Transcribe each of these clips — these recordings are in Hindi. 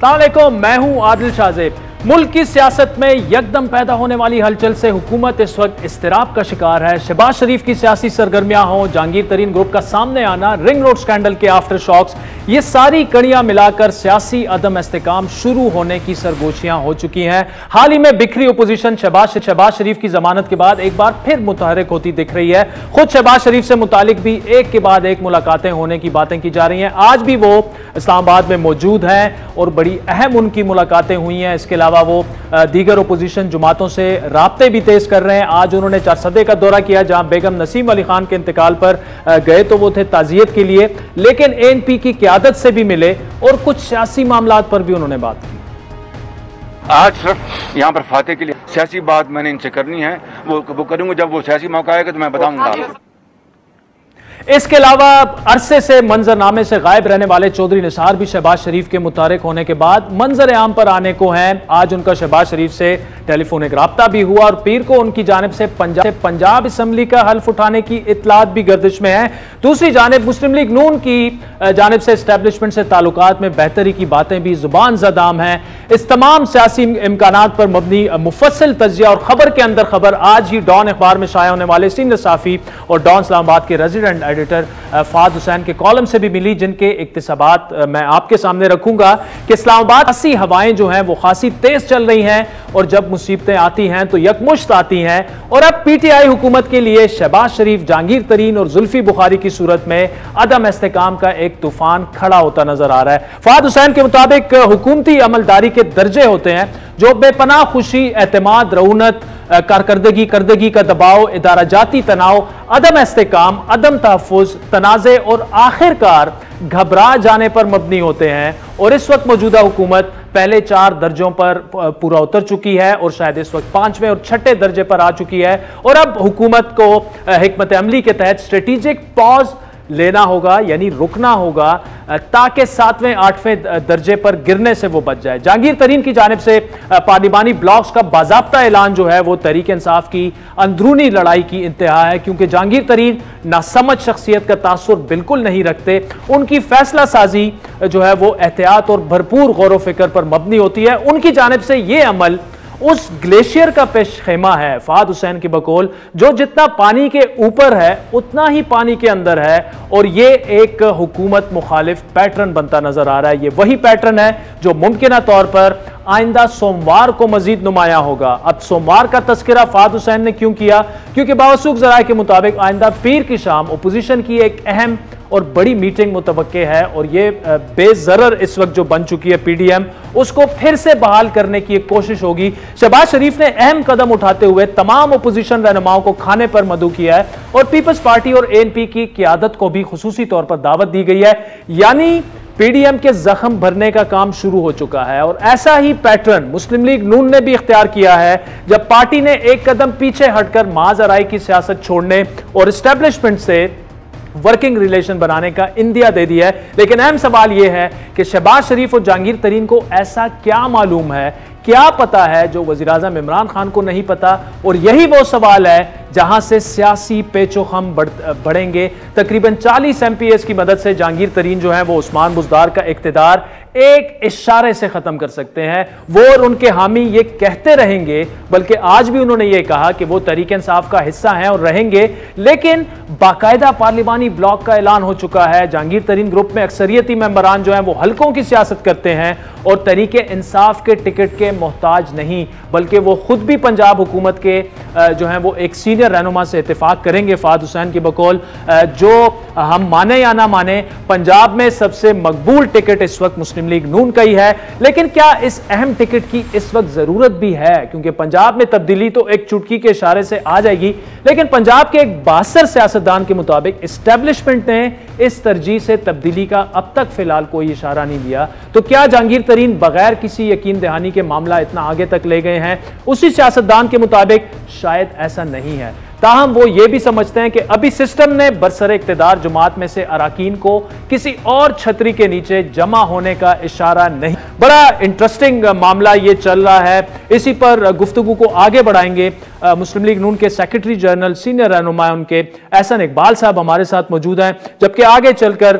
अस्सलाम वालेकुम, मैं हूं आदिल शाहजेब। मुल्क की सियासत में यकदम पैदा होने वाली हलचल से हुकूमत इस वक्त इस्तिराब का शिकार है। शहबाज शरीफ की सियासी सरगर्मियां हों, जहांगीर तरीन ग्रुप का सामने आना, रिंग रोड स्कैंडल के आफ्टर शॉक्स, ये सारी कड़ियां मिलाकर सियासी अदम इस्तेकाम शुरू होने की सरगोशियां हो चुकी हैं। हाल ही में बिखरी अपोजिशन शहबाज शरीफ की जमानत के बाद एक बार फिर मुतहरिक होती दिख रही है। खुद शहबाज शरीफ से मुतालिक भी एक के बाद एक मुलाकातें होने की बातें की जा रही हैं। आज भी वो इस्लामाबाद में मौजूद हैं और बड़ी अहम उनकी मुलाकातें हुई हैं। इसके अलावा वो दीगर अपोजिशन जमातों से राब्ते भी तेज कर रहे हैं। आज उन्होंने चारसदे का दौरा किया, जहां बेगम नसीम अली खान के इंतकाल पर गए तो वो थे ताजियत के लिए, लेकिन एएनपी की क़यादत से भी मिले और कुछ सियासी मामलात पर भी उन्होंने बात की। आज सिर्फ यहाँ पर फाते के लिए सियासी बात मैंने इनसे करनी है, वो करूंगा। जब वो सियासी मौका आएगा तो मैं बताऊंगा आपको। इसके अलावा अरसे से मंजरनामे से गायब रहने वाले चौधरी निसार भी शहबाज शरीफ के मुतारिक होने के बाद मंजर आम पर आने को हैं। आज उनका शहबाज शरीफ से टेलीफोनिक राब्ता भी हुआ और पीर को उनकी जानिब से पंजाब असम्बली का हल्फ उठाने की इतलात भी गर्दिश में है। दूसरी जानिब मुस्लिम लीग नून की जानिब से एस्टेब्लिशमेंट से ताल्लुकात में बेहतरी की बातें भी जुबान ज़दाम हैं। इस तमाम सियासी इम्कानात पर मबनी मुफस्सिल तज्जिया और खबर के अंदर खबर आज ही डॉन अखबार में शाया होने वाले सीनियर साफी और डॉन इस्लामाबाद के रेजिडेंट एडिटर फाद हुसैन के कॉलम से भी मिली, जिनके इक्तिसाबात मैं आपके सामने रखूंगा कि इस्लामाबाद ऐसी हवाएं जो हैं वो खासी तेज चल रही हैं और जब मुसीबतें आती हैं तो यकमुश्त आती हैं। और अब पीटीआई हुकूमत के लिए शहबाज शरीफ, जहांगीर तरीन और जुल्फी बुखारी की सूरत में अदम इस्तेकाम का एक तूफान खड़ा होता नजर आ रहा है। फाद हुसैन के मुताबिक हुकूमती अमलदारी के दर्जे होते हैं जो बेपनाह खुशी, एतमाद, रऊनत, कारकर्दगी का दबाव, इदारा जाती तनाव, अदम इस्तेकाम, अदम तहफ़्फ़ुज़, तनाज़े और आखिरकार घबरा जाने पर मबनी होते हैं। और इस वक्त मौजूदा हुकूमत पहले 4 दर्जों पर पूरा उतर चुकी है और शायद इस वक्त 5वें और 6ठे दर्जे पर आ चुकी है। और अब हुकूमत को हिकमत अमली के तहत स्ट्रेटेजिक पॉज लेना होगा, यानी रुकना होगा, ताकि 7वें 8वें दर्जे पर गिरने से वो बच जाए। जहांगीर तरीन की जानिब से पार्लिमानी ब्लॉक्स का बाज़ाब्ता ऐलान जो है वो तहरीक इंसाफ की अंदरूनी लड़ाई की इंतहा है, क्योंकि जहांगीर तरीन नासमझ शख्सियत का तासुर बिल्कुल नहीं रखते। उनकी फैसला साजी जो है वो एहतियात और भरपूर गौर व फिक्र पर मबनी होती है। उनकी जानिब से ये अमल उस ग्लेशियर का पेश खेमा है, फाद हुसैन की बकौल, जो जितना पानी के ऊपर है उतना ही पानी के अंदर है। और ये एक हुकूमत मुखालिफ पैटर्न बनता नजर आ रहा है। ये वही पैटर्न है जो मुमकिन तौर पर आइंदा सोमवार को मजीद नुमाया होगा। अब सोमवार का तस्करा फाद हुसैन ने क्यों किया? क्योंकि बावसूख ज़राए के मुताबिक आइंदा पीर की शाम अपोजिशन की एक अहम और बड़ी मीटिंग मुतवक्के है और ये बेज़रर इस वक्त जो बन चुकी है पीडीएम, उसको फिर से बहाल करने की एक कोशिश होगी। शहबाज शरीफ ने अहम कदम उठाते हुए तमाम अपोजिशन रहनुमाओं को खाने पर मदऊ किया है और पीपल्स पार्टी और एएनपी की क़यादत को भी खुसूसी तौर पर दावत दी गई है, यानी पीडीएम के जख्म भरने का काम शुरू हो चुका है। और ऐसा ही पैटर्न मुस्लिम लीग नून ने भी इख्तियार किया है, जब पार्टी ने एक कदम पीछे हटकर माज़-आराई की सियासत छोड़ने और एस्टेब्लिशमेंट से वर्किंग रिलेशन बनाने का इंदिया दे दिया है। लेकिन अहम सवाल यह है कि शहबाज शरीफ और जहांगीर तरीन को ऐसा क्या मालूम है, क्या पता है जो वज़ीर-ए-आज़म इमरान खान को नहीं पता? और यही वो सवाल है जहां से सियासी पेचो-खम बढ़ेंगे। तकरीबन 40 MPs की मदद से जहांगीर तरीन जो है वो उस्मान बुज़दार का इक़्तिदार एक इशारे से खत्म कर सकते हैं। वो और उनके हामी ये कहते रहेंगे, बल्कि आज भी उन्होंने ये कहा कि वो तहरीक इंसाफ का हिस्सा हैं और रहेंगे, लेकिन बाकायदा पार्लिमानी ब्लॉक का ऐलान हो चुका है। जहांगीर तरीन ग्रुप में अक्सरियती मेंबरान जो हैं वो हल्कों की सियासत करते हैं और तहरीक इंसाफ के टिकट के मोहताज नहीं, बल्कि वो खुद भी पंजाब हुकूमत के जो हैं वो एक सीनियर रहनुमा से इत्तेफाक करेंगे। फाद हुसैन की बकौल, जो हम माने या ना माने, पंजाब में सबसे मकबूल टिकट इस वक्त मुस्लिम लीग नून का ही है। लेकिन क्या इस अहम टिकट की इस वक्त जरूरत भी है? क्योंकि पंजाब में तब्दीली तो एक चुटकी के इशारे से आ जाएगी, लेकिन पंजाब के एक बासर सियासतदान के मुताबिक एस्टेब्लिशमेंट ने इस तरजीह से तब्दीली का अब तक फिलहाल कोई इशारा नहीं दिया। तो क्या जहांगीर तरीन बगैर किसी यकीन दहानी के मामला इतना आगे तक ले गए हैं? उसी सियासतदान के मुताबिक शायद ऐसा नहीं है। ताहम वो ये भी समझते हैं कि अभी सिस्टम ने बरसरे इक़्तिदार जमात में से अराकीन को किसी और छतरी के नीचे जमा होने का इशारा नहीं। बड़ा इंटरेस्टिंग मामला ये चल रहा है, इसी पर गुफ्तगू को आगे बढ़ाएंगे। मुस्लिम लीग नून के सेक्रेटरी जनरल सीनियर रहनुमा उनके एहसन इकबाल साहब हमारे साथ मौजूद हैं, जबकि आगे चलकर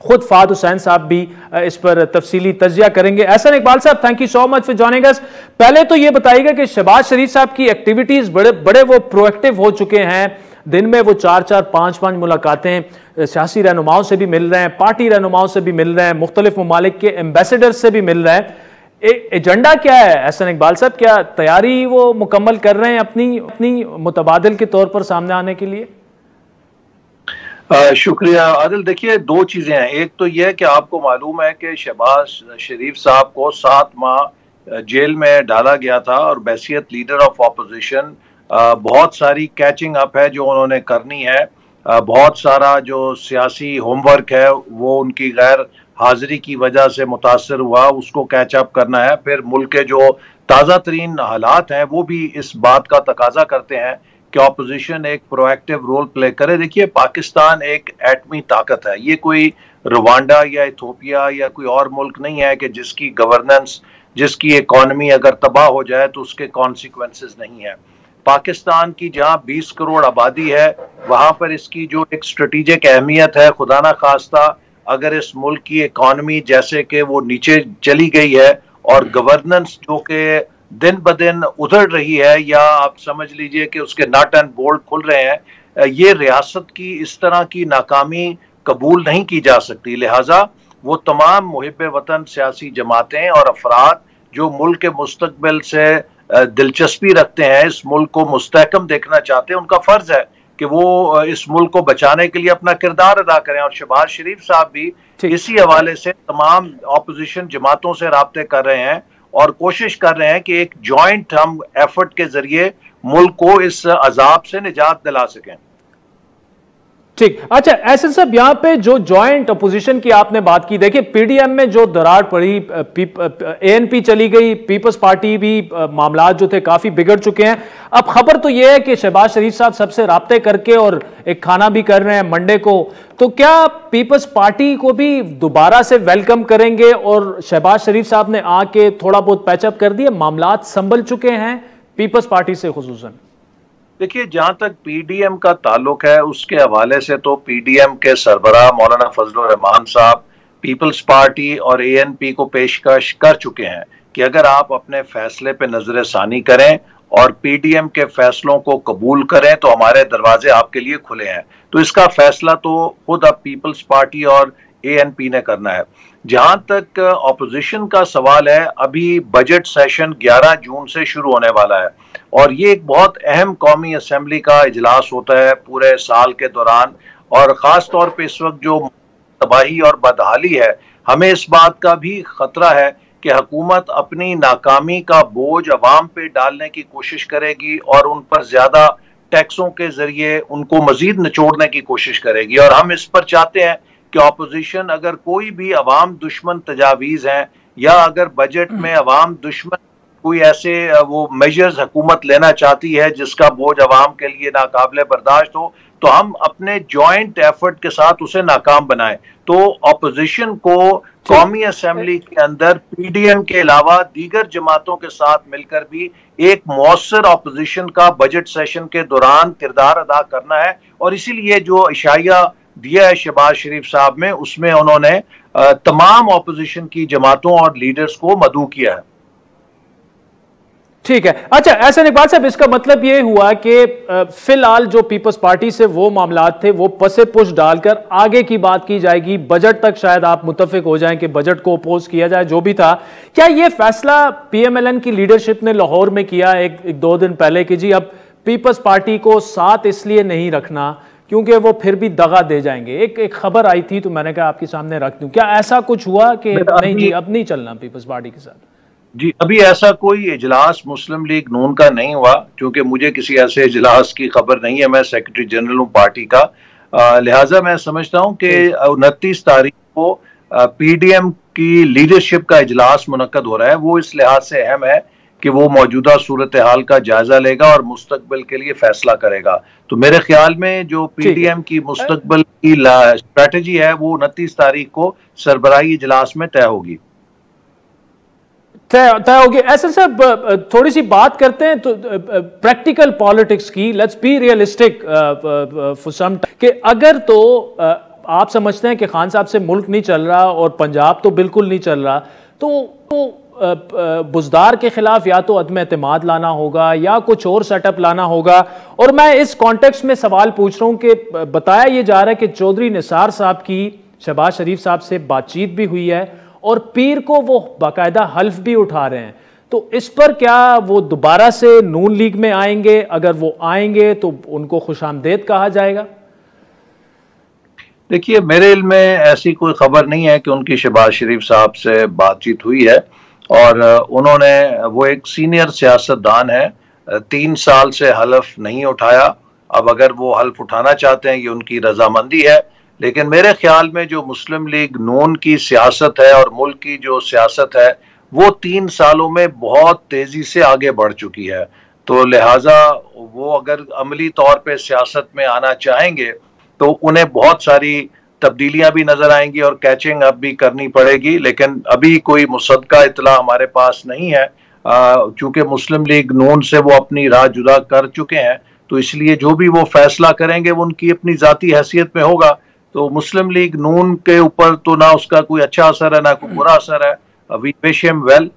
खुद फाद हुसैन साहब भी इस पर तफसीली तजिया करेंगे। एहसन इकबाल साहब, thank you so much for joining us. पहले तो ये बताइएगा कि शहबाज शरीफ साहब की एक्टिविटीज बड़े वो प्रोएक्टिव हो चुके हैं। दिन में वो 4-4, 5-5 मुलाकातें सियासी रहनुमाओं से भी मिल रहे हैं, पार्टी रहनुमाओं से भी मिल रहे हैं, मुख्तलिफ ममालिक के एम्बेसडर से भी मिल रहे हैं। एजेंडा क्या है एहसन इकबाल साहब? क्या तैयारी वो मुकम्मल कर रहे हैं अपनी मुतबादिल के तौर पर सामने आने के लिए? शुक्रिया आदिल। देखिए, दो चीजें हैं। एक तो यह कि आपको मालूम है कि शहबाज शरीफ साहब को 7 माह जेल में डाला गया था और बैसियत लीडर ऑफ ऑपोजिशन बहुत सारी कैचिंग अप है जो उन्होंने करनी है। बहुत सारा जो सियासी होमवर्क है वो उनकी गैर हाजिरी की वजह से मुतासर हुआ, उसको कैच अप करना है। फिर मुल्क के जो ताज़ा तरीन हालात हैं वो भी इस बात का तकाजा करते हैं कि ऑपोजिशन एक प्रोएक्टिव रोल प्ले करे। देखिए, पाकिस्तान एक एटमी ताकत है। ये कोई रवांडा या इथोपिया या कोई और मुल्क नहीं है कि जिसकी गवर्नेंस, जिसकी इकॉनमी अगर तबाह हो जाए तो उसके कॉन्सिक्वेंसेस नहीं है। पाकिस्तान की जहां 20 करोड़ आबादी है वहां पर इसकी जो एक स्ट्रेटेजिक अहमियत है, खुदा ना खास्ता अगर इस मुल्क की इकॉनमी जैसे कि वो नीचे चली गई है और गवर्नेंस जो कि दिन ब दिन उधड़ रही है, या आप समझ लीजिए कि उसके नट एंड बोल्ट खुल रहे हैं, ये रियासत की इस तरह की नाकामी कबूल नहीं की जा सकती। लिहाजा वो तमाम मुहिब वतन सियासी जमातें और अफराद जो मुल्क के मुस्तकबिल से दिलचस्पी रखते हैं, इस मुल्क को मुस्तहकम देखना चाहते हैं, उनका फर्ज है कि वो इस मुल्क को बचाने के लिए अपना किरदार अदा करें। और शहबाज शरीफ साहब भी इसी हवाले से तमाम ऑपोजिशन जमातों से राब्ते कर रहे हैं और कोशिश कर रहे हैं कि एक जॉइंट हम एफर्ट के जरिए मुल्क को इस अजाब से निजात दिला सकें। ठीक, अच्छा एहसन साहब, यहां पे जो जॉइंट अपोजिशन की आपने बात की, देखिए पीडीएम में जो दरार पड़ी, एएनपी चली गई, पीपल्स पार्टी भी, मामलात जो थे काफी बिगड़ चुके हैं। अब खबर तो यह है कि शहबाज शरीफ साहब सबसे राब्ते करके और एक खाना भी कर रहे हैं मंडे को, तो क्या पीपल्स पार्टी को भी दोबारा से वेलकम करेंगे? और शहबाज शरीफ साहब ने आके थोड़ा बहुत पैचअप कर दिए, मामलात संभल चुके हैं पीपल्स पार्टी से खुसूसन? देखिए, जहां तक पीडीएम का ताल्लुक है उसके हवाले से तो पीडीएम के सरबराह मौलाना फजलुर रहमान साहब पीपल्स पार्टी और एएनपी को पेशकश कर चुके हैं कि अगर आप अपने फैसले पे नजर सानी करें और पीडीएम के फैसलों को कबूल करें तो हमारे दरवाजे आपके लिए खुले हैं। तो इसका फैसला तो खुद अब पीपल्स पार्टी और एएनपी ने करना है। जहां तक ऑपोजिशन का सवाल है, अभी बजट सेशन 11 जून से शुरू होने वाला है और ये एक बहुत अहम कौमी असेंबली का इजलास होता है पूरे साल के दौरान। और ख़ास तौर पे इस वक्त जो तबाही और बदहाली है, हमें इस बात का भी ख़तरा है कि हुकूमत अपनी नाकामी का बोझ अवाम पे डालने की कोशिश करेगी और उन पर ज़्यादा टैक्सों के ज़रिए उनको मज़ीद निचोड़ने की कोशिश करेगी। और हम इस पर चाहते हैं कि ऑपोजिशन अगर कोई भी अवाम दुश्मन तजावीज़ हैं या अगर बजट में अवाम दुश्मन कोई ऐसे वो मेजर्स हुकूमत लेना चाहती है जिसका बोझ अवाम के लिए नाकाबिले बर्दाश्त हो, तो हम अपने जॉइंट एफर्ट के साथ उसे नाकाम बनाएं। तो ऑपोजिशन को कौमी असेंबली के अंदर पीडीएम के अलावा दीगर जमातों के साथ मिलकर भी एक मौसर ऑपोजिशन का बजट सेशन के दौरान किरदार अदा करना है। और इसीलिए जो इशाया दिया है शहबाज शरीफ साहब में, उसमें उन्होंने तमाम ऑपोजिशन की जमातों और लीडर्स को मदऊ किया है। ठीक है, अच्छा एहसन इकबाल साहब, इसका मतलब ये हुआ कि फिलहाल जो पीपल्स पार्टी से वो मामलात थे वो पसे पुश डालकर आगे की बात की जाएगी, बजट तक शायद आप मुत्तफिक हो जाएं कि बजट को अपोज किया जाए जो भी था। क्या ये फैसला पीएमएलएन की लीडरशिप ने लाहौर में किया एक दो दिन पहले कि जी अब पीपल्स पार्टी को साथ इसलिए नहीं रखना क्योंकि वो फिर भी दगा दे जाएंगे? एक खबर आई थी तो मैंने कहा आपके सामने रख दूं। क्या ऐसा कुछ हुआ कि नहीं जी अब नहीं चलना पीपल्स पार्टी के साथ? जी, अभी ऐसा कोई इजलास मुस्लिम लीग नून का नहीं हुआ, क्योंकि मुझे किसी ऐसे इजलास की खबर नहीं है। मैं सेक्रेटरी जनरल हूँ पार्टी का, लिहाजा मैं समझता हूँ कि 29 तारीख को पीडीएम की लीडरशिप का इजलास मुनक्कद हो रहा है। वो इस लिहाज से अहम है कि वो मौजूदा सूरत हाल का जायजा लेगा और मुस्तकबिल के लिए फैसला करेगा। तो मेरे ख्याल में जो पीडीएम की मुस्तकबिल की स्ट्रैटेजी है वो 29 तारीख को सरबराही इजलास में तय होगी, तय होगी। एहसन साहब, थोड़ी सी बात करते हैं तो प्रैक्टिकल पॉलिटिक्स की। Let's be realistic for some कि अगर तो आप समझते हैं कि खान साहब से मुल्क नहीं चल रहा और पंजाब तो बिल्कुल नहीं चल रहा, तो बुज़दार के खिलाफ या तो अदम एतमाद लाना होगा या कुछ और सेटअप लाना होगा। और मैं इस कॉन्टेक्स्ट में सवाल पूछ रहा हूं कि बताया यह जा रहा है कि चौधरी निसार साहब की शहबाज शरीफ साहब से बातचीत भी हुई है और पीर को वो बाकायदा हल्फ भी उठा रहे हैं, तो इस पर क्या वो दोबारा से नून लीग में आएंगे? अगर वो आएंगे तो उनको खुशामदेद कहा जाएगा? देखिए, मेरे इल्म में ऐसी कोई खबर नहीं है कि उनकी शहबाज शरीफ साहब से बातचीत हुई है। और उन्होंने, वो एक सीनियर सियासतदान है, 3 साल से हल्फ नहीं उठाया। अब अगर वो हल्फ उठाना चाहते हैं, ये उनकी रजामंदी है, लेकिन मेरे ख्याल में जो मुस्लिम लीग नून की सियासत है और मुल्क की जो सियासत है वो 3 सालों में बहुत तेजी से आगे बढ़ चुकी है। तो लिहाजा वो अगर अमली तौर पे सियासत में आना चाहेंगे तो उन्हें बहुत सारी तब्दीलियां भी नजर आएंगी और कैचिंग अप भी करनी पड़ेगी। लेकिन अभी कोई मुसद्दका इतला हमारे पास नहीं है, चूंकि मुस्लिम लीग नून से वो अपनी राह जुदा कर चुके हैं, तो इसलिए जो भी वो फैसला करेंगे वो उनकी अपनी जाती हैसियत में होगा। तो मुस्लिम लीग नून के ऊपर तो ना उसका कोई अच्छा असर है ना कोई बुरा असर है। We wish him well.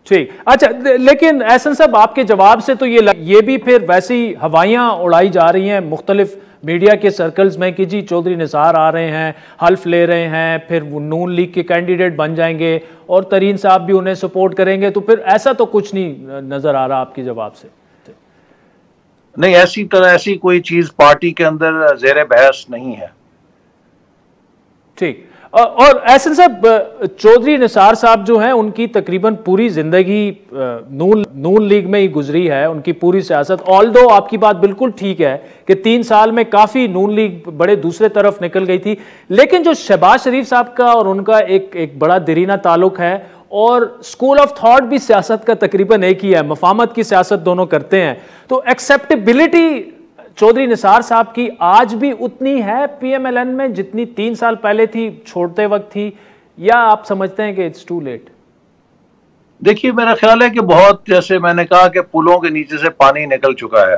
ठीक, अच्छा, लेकिन एहसन साहब आपके जवाब से तो ये भी फिर वैसी हवाइयां उड़ाई जा रही हैं मुख्तलिफ मीडिया के सर्कल्स में कि जी चौधरी निसार आ रहे हैं, हल्फ ले रहे हैं, फिर वो नून लीग के कैंडिडेट बन जाएंगे और तरीन साहब भी उन्हें सपोर्ट करेंगे। तो फिर ऐसा तो कुछ नहीं नजर आ रहा आपके जवाब से। नहीं, ऐसी कोई चीज पार्टी के अंदर ज़ेरे बहस नहीं है। ठीक, और एहसन साहब, चौधरी निसार साहब जो हैं उनकी तकरीबन पूरी जिंदगी नून लीग में ही गुजरी है, उनकी पूरी सियासत। ऑल्दो आपकी बात बिल्कुल ठीक है कि 3 साल में काफी नून लीग बड़े दूसरे तरफ निकल गई थी, लेकिन जो शहबाज शरीफ साहब का और उनका एक बड़ा दरीना ताल्लुक है और स्कूल ऑफ थॉट भी सियासत का तकरीबन एक ही है, मफामत की सियासत दोनों करते हैं। तो एक्सेप्टेबिलिटी चौधरी निसार साहब की आज भी उतनी है पीएमएलएन में जितनी 3 साल पहले थी, छोड़ते वक्त थी, या आप समझते हैं कि इट्स टू लेट? देखिए, मेरा ख्याल है कि बहुत, जैसे मैंने कहा कि पुलों के नीचे से पानी निकल चुका है।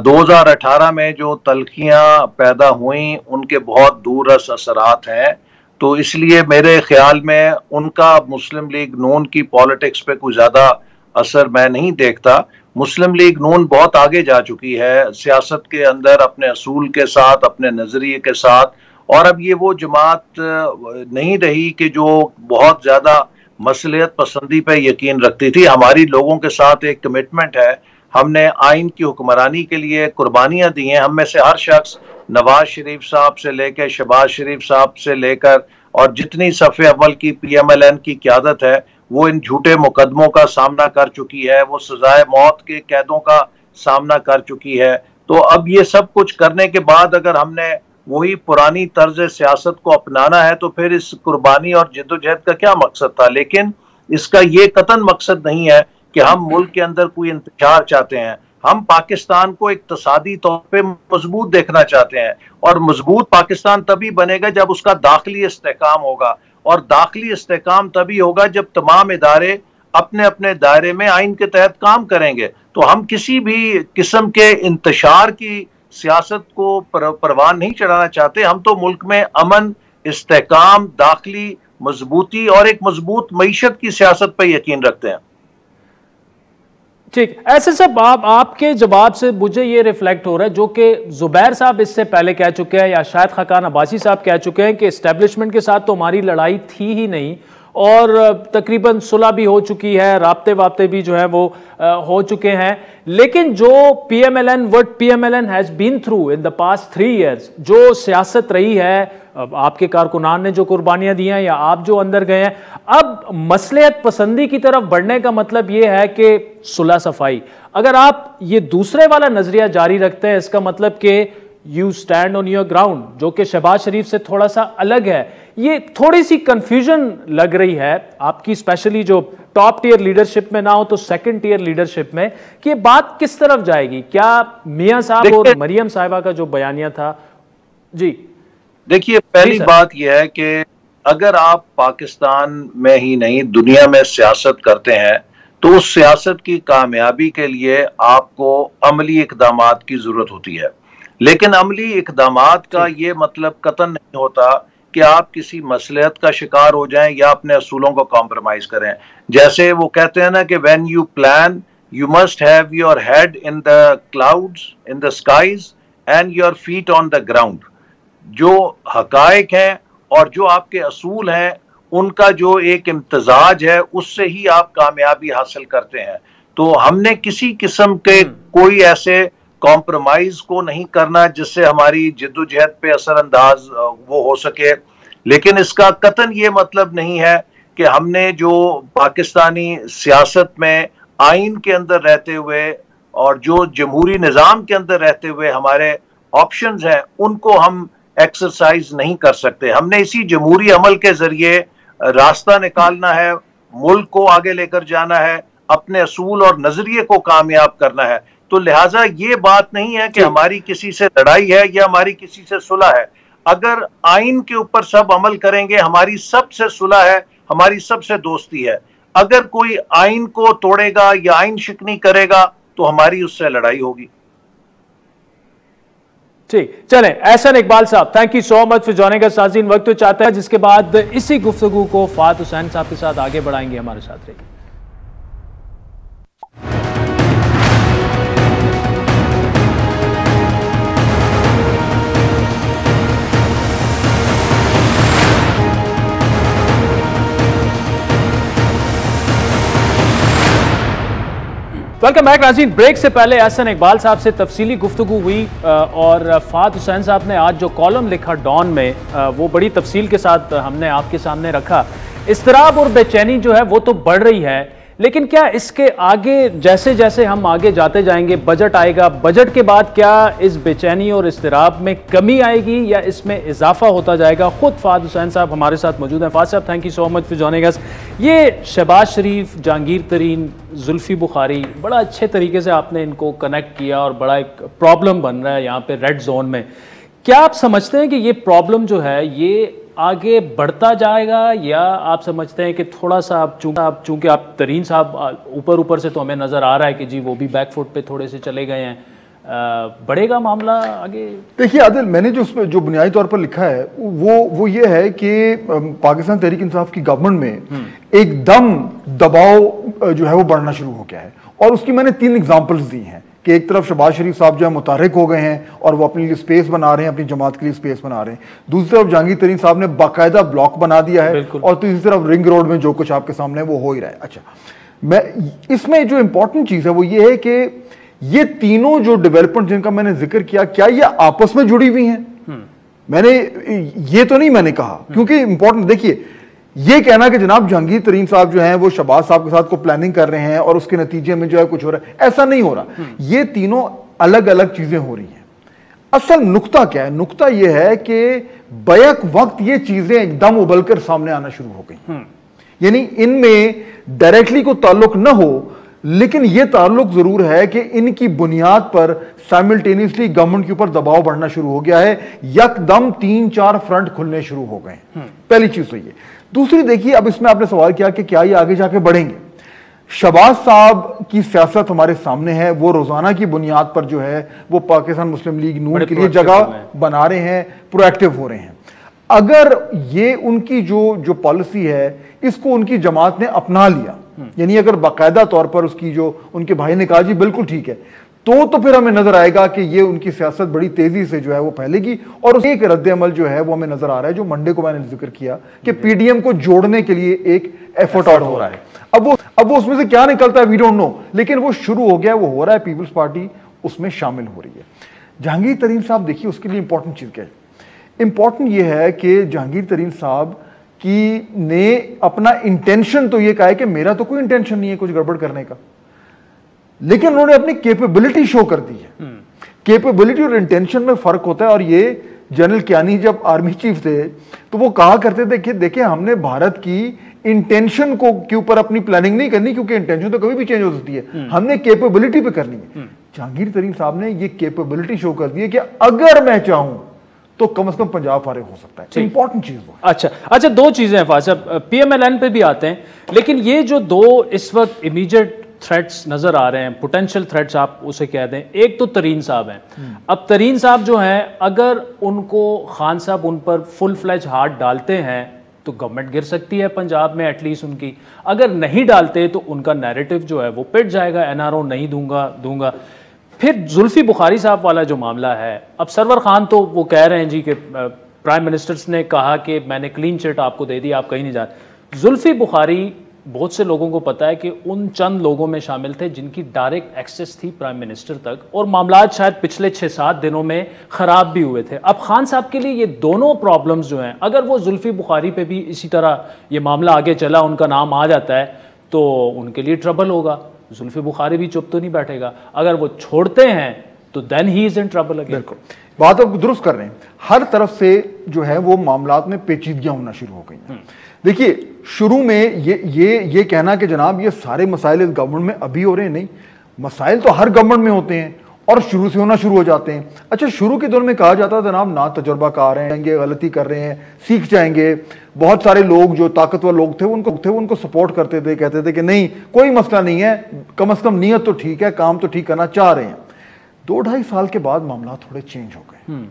2018 में जो तल्खियां पैदा हुई उनके बहुत दूररस असरात हैं, तो इसलिए मेरे ख्याल में उनका मुस्लिम लीग नून की पॉलिटिक्स पे कोई ज्यादा असर मैं नहीं देखता। मुस्लिम लीग नून बहुत आगे जा चुकी है सियासत के अंदर, अपने असूल के साथ, अपने नजरिए के साथ। और अब ये वो जमात नहीं रही कि जो बहुत ज्यादा मसलियत पसंदी पे यकीन रखती थी। हमारी लोगों के साथ एक कमिटमेंट है, हमने आइन की हुक्मरानी के लिए कुर्बानियां दी हैं। हम में से हर शख्स, नवाज शरीफ साहब से लेकर शहबाज शरीफ साहब से लेकर और जितनी सफ़े अव्वल की पीएमएलएन की क़यादत है, वो इन झूठे मुकदमों का सामना कर चुकी है, वो सजाए मौत के कैदों का सामना कर चुकी है। तो अब ये सब कुछ करने के बाद अगर हमने वही पुरानी तर्ज सियासत को अपनाना है तो फिर इस कुर्बानी और जिद्दोजहद का क्या मकसद था? लेकिन इसका ये कतन मकसद नहीं है कि हम मुल्क के अंदर कोई इंतजार चाहते हैं। हम पाकिस्तान को इक्तसादी तौर पे मजबूत देखना चाहते हैं, और मजबूत पाकिस्तान तभी बनेगा जब उसका दाखिली इस्तेहकाम होगा, और दाखिली इस्तेहकाम तभी होगा जब तमाम इदारे अपने अपने दायरे में आइन के तहत काम करेंगे। तो हम किसी भी किस्म के इंतशार की सियासत को परवान नहीं चढ़ाना चाहते। हम तो मुल्क में अमन, इस्तेहकाम, दाखिली मजबूती और एक मजबूत मईशत की सियासत पर यकीन रखते हैं। ठीक, ऐसे सब आपके जवाब से मुझे ये रिफ्लेक्ट हो रहा है, जो कि जुबैर साहब इससे पहले कह चुके हैं या शायद खाकान अब्बासी साहब कह चुके हैं कि एस्टेब्लिशमेंट के साथ तो हमारी लड़ाई थी ही नहीं, और तकरीबन सुलह भी हो चुकी है, राब्ते वाब्ते भी जो है वो हो चुके हैं। लेकिन जो PMLN, what PMLN has been through in the past 3 years, जो सियासत रही है, आपके कारकुनान ने जो कुर्बानियां दी हैं या आप जो अंदर गए हैं, अब मसलियत पसंदी की तरफ बढ़ने का मतलब ये है कि सुलह सफाई। अगर आप ये दूसरे वाला नजरिया जारी रखते हैं, इसका मतलब कि you stand on your ground, जो कि शहबाज शरीफ से थोड़ा सा अलग है। ये थोड़ी सी कंफ्यूजन लग रही है आपकी, स्पेशली जो टॉप टियर लीडरशिप में ना हो तो सेकंड टियर लीडरशिप में, कि बात किस तरफ जाएगी? क्या मियां साहब और मरियम साहिबा का जो बयानिया था? जी देखिए, पहली बात यह है कि अगर आप पाकिस्तान में ही नहीं दुनिया में सियासत करते हैं तो उस सियासत की कामयाबी के लिए आपको अमली इकदामात की जरूरत होती है। लेकिन अमली इकदामात का ये मतलब कतन नहीं होता कि आप किसी मसलहत का शिकार हो जाएं या अपने असूलों को कॉम्प्रोमाइज करें। जैसे वो कहते हैं ना कि when you plan you must have your head in the clouds in the skies and your feet on the ground. जो हकायक हैं और जो आपके असूल हैं उनका जो एक इम्तजाज है उससे ही आप कामयाबी हासिल करते हैं। तो हमने किसी किस्म के कोई ऐसे कॉम्प्रोमाइज को नहीं करना जिससे हमारी जिद्दोजहद पे असरअंदाज वो हो सके। लेकिन इसका कतन ये मतलब नहीं है कि हमने जो पाकिस्तानी सियासत में आइन के अंदर रहते हुए और जो जमहूरी निज़ाम के अंदर रहते हुए हमारे ऑप्शंस हैं उनको हम एक्सरसाइज नहीं कर सकते। हमने इसी जमहूरी अमल के जरिए रास्ता निकालना है, मुल्क को आगे लेकर जाना है, अपने असूल और नजरिए को कामयाब करना है। तो लिहाजा ये बात नहीं है कि हमारी किसी से लड़ाई है या हमारी किसी से सुलह है। अगर आइन के ऊपर सब अमल करेंगे हमारी सबसे सुलह है, हमारी सबसे दोस्ती है। अगर कोई आइन को तोड़ेगा या आइन शिकनी करेगा तो हमारी उससे लड़ाई होगी। ठीक, चलें एहसन इकबाल साहब, thank you so much for joining us. नाज़रीन, वक्त तो चाहता है जिसके बाद इसी गुफ्तगू को फात हुसैन साहब के साथ आगे बढ़ाएंगे। हमारे साथ रहिए। वेलकम बैक नाज़रीन। ब्रेक से पहले एहसन इकबाल साहब से तफसीली गुफ्तगू हुई और फात हुसैन साहब ने आज जो कॉलम लिखा डॉन में वो बड़ी तफसील के साथ हमने आपके सामने रखा। इस्तराब और बेचैनी जो है वो तो बढ़ रही है, लेकिन क्या इसके आगे जैसे जैसे हम आगे जाते जाएंगे, बजट आएगा, बजट के बाद क्या इस बेचैनी और इस्तराब में कमी आएगी या इसमें इजाफा होता जाएगा? खुद फात हुसैन साहब हमारे साथ मौजूद हैं। फात साहब, thank you so much for joining us. ये शहबाज शरीफ, जहांगीर तरीन, जुल्फी बुखारी, बड़ा अच्छे तरीके से आपने इनको कनेक्ट किया और बड़ा एक प्रॉब्लम बन रहा है यहाँ पे रेड जोन में। क्या आप समझते हैं कि ये प्रॉब्लम जो है ये आगे बढ़ता जाएगा या आप समझते हैं कि थोड़ा सा चूंकि आप तरीन साहब ऊपर ऊपर से तो हमें नज़र आ रहा है कि जी वो भी बैकफुट पे थोड़े से चले गए हैं, बढ़ेगा मामला आगे? देखिए आदिल, मैंने जो उसमें जो बुनियादी तौर पर लिखा है वो ये है कि पाकिस्तान तहरीक इंसाफ की गवर्नमेंट में एकदम दबाव जो है वो बढ़ना शुरू हो गया है और उसकी मैंने 3 एग्जांपल्स दी हैं कि एक तरफ शहबाज शरीफ साहब जो है मुतारिक हो गए हैं और वो अपने लिए स्पेस बना रहे हैं, अपनी जमात के लिए स्पेस बना रहे हैं। दूसरी तरफ जहांगीर तरीन साहब ने बाकायदा ब्लॉक बना दिया है और तीसरी तरफ रिंग रोड में जो कुछ आपके सामने है वो हो ही रहा है। अच्छा, मैं इसमें जो इंपॉर्टेंट चीज है वो ये है कि ये तीनों जो डेवलपमेंट जिनका मैंने जिक्र किया, क्या ये आपस में जुड़ी हुई हैं? मैंने ये तो नहीं मैंने कहा, क्योंकि इंपॉर्टेंट देखिए, ये कहना कि जनाब जहांगीर तरीन साहब जो हैं वो शहबाज साहब के साथ को प्लानिंग कर रहे हैं और उसके नतीजे में जो है कुछ हो रहा है, ऐसा नहीं हो रहा। ये तीनों अलग अलग चीजें हो रही हैं। असल नुक्ता क्या है? नुक्ता यह है कि बैक वक्त ये चीजें एकदम उबलकर सामने आना शुरू हो गई। यानी इनमें डायरेक्टली कोई ताल्लुक न हो, लेकिन यह ताल्लुक जरूर है कि इनकी बुनियाद पर साइमल्टेनियसली गवर्नमेंट के ऊपर दबाव बढ़ना शुरू हो गया है। यकदम 3-4 फ्रंट खुलने शुरू हो गए। पहली चीज तो ये। दूसरी देखिए, अब इसमें आपने सवाल किया कि क्या ये आगे जाके बढ़ेंगे। शहबाज साहब की सियासत हमारे सामने है, वो रोजाना की बुनियाद पर जो है वो पाकिस्तान मुस्लिम लीग नून के लिए जगह बना रहे हैं, प्रोएक्टिव हो रहे हैं। अगर ये उनकी जो पॉलिसी है इसको उनकी जमात ने अपना लिया, यानी अगर बाकायदा तौर पर उसकी जो उनके भाई ने कहा जी बिल्कुल ठीक है, तो फिर हमें नजर आएगा कि ये उनकी सियासत बड़ी तेजी से जो है वो फैलेगी। और उसके एक रद्द अमल जो है वो हमें नजर आ रहा है, जो मंडे को मैंने जिक्र किया कि पीडीएम को जोड़ने के लिए एक एफर्ट आउट हो रहा है। अब वो उसमें से क्या निकलता है वी डोंट नो, लेकिन वो शुरू हो गया, वो हो रहा है। पीपल्स पार्टी उसमें शामिल हो रही है। जहांगीर तरीन साहब देखिए, उसके लिए इंपॉर्टेंट चीज क्या है? इंपॉर्टेंट ये है कि जहांगीर तरीन साहब की ने अपना इंटेंशन तो ये कहा है कि मेरा तो कोई इंटेंशन नहीं है कुछ गड़बड़ करने का, लेकिन उन्होंने अपनी कैपेबिलिटी शो कर दी है। कैपेबिलिटी और इंटेंशन में फर्क होता है। और ये जनरल कियानी जब आर्मी चीफ थे तो वो कहा करते थे कि देखिए हमने भारत की इंटेंशन को के ऊपर अपनी प्लानिंग नहीं करनी, क्योंकि इंटेंशन तो कभी भी चेंज हो सकती है, हमने कैपेबिलिटी पे करनी है। जहांगीर तरीन साहब ने ये कैपेबिलिटी शो कर दी है कि अगर मैं चाहूं तो कम से कम पंजाब फारिग हो सकता है। इंपॉर्टेंट चीज वो। अच्छा, 2 चीजें हैं फाज़ साहब, पीएमएलएन पे भी आते हैं, लेकिन ये जो 2 इस वक्त इमीडिएट थ्रेट्स नजर आ रहे हैं, पोटेंशियल थ्रेट्स आप उसे कह दें। एक तो तरीन साहब हैं। अब तरीन साहब जो हैं, अगर उनको खान साहब उन पर फुल फ्लैज हाथ डालते हैं तो गवर्नमेंट गिर सकती है पंजाब में एटलीस्ट उनकी। अगर नहीं डालते तो उनका नैरेटिव जो है वो पिट जाएगा, एनआरओ नहीं दूंगा। फिर जुल्फी बुखारी साहब वाला जो मामला है, अब सरवर खान तो वो कह रहे हैं जी कि प्राइम मिनिस्टर्स ने कहा कि मैंने क्लीन चिट आपको दे दी, आप कहीं नहीं जा रहे। जुल्फी बुखारी बहुत से लोगों को पता है कि उन चंद लोगों में शामिल थे जिनकी डायरेक्ट एक्सेस थी प्राइम मिनिस्टर तक, और मामलात शायद पिछले 6-7 दिनों में ख़राब भी हुए थे। अब खान साहब के लिए ये दोनों प्रॉब्लम्स जो हैं, अगर वो जुल्फी बुखारी पे भी इसी तरह ये मामला आगे चला, उनका नाम आ जाता है तो उनके लिए ट्रबल होगा। जुल्फी बुखारी भी चुप तो नहीं बैठेगा। अगर वो छोड़ते हैं तो then he is in trouble again. बिल्कुल, बात आप दुरुस्त कर रहे हैं। हर तरफ से जो है वो मामलात में पेचीदगियां होना शुरू हो गई हैं। देखिए, शुरू में ये कहना कि जनाब ये सारे मसाइल इस गवर्नमेंट में अभी हो रहे हैं, नहीं, मसाइल तो हर गवर्नमेंट में होते हैं और शुरू से होना शुरू हो जाते हैं। अच्छा, शुरू के दौर में कहा जाता था जनाब ना तजुर्बाकार हैं, गलती कर रहे हैं, सीख जाएंगे। बहुत सारे लोग जो ताकतवर लोग थे उनको सपोर्ट करते थे, कहते थे कि नहीं कोई मसला नहीं है, कम से कम नीयत तो ठीक है, काम तो ठीक करना चाह रहे हैं। 2-2.5 साल के बाद मामला थोड़े चेंज हो गए,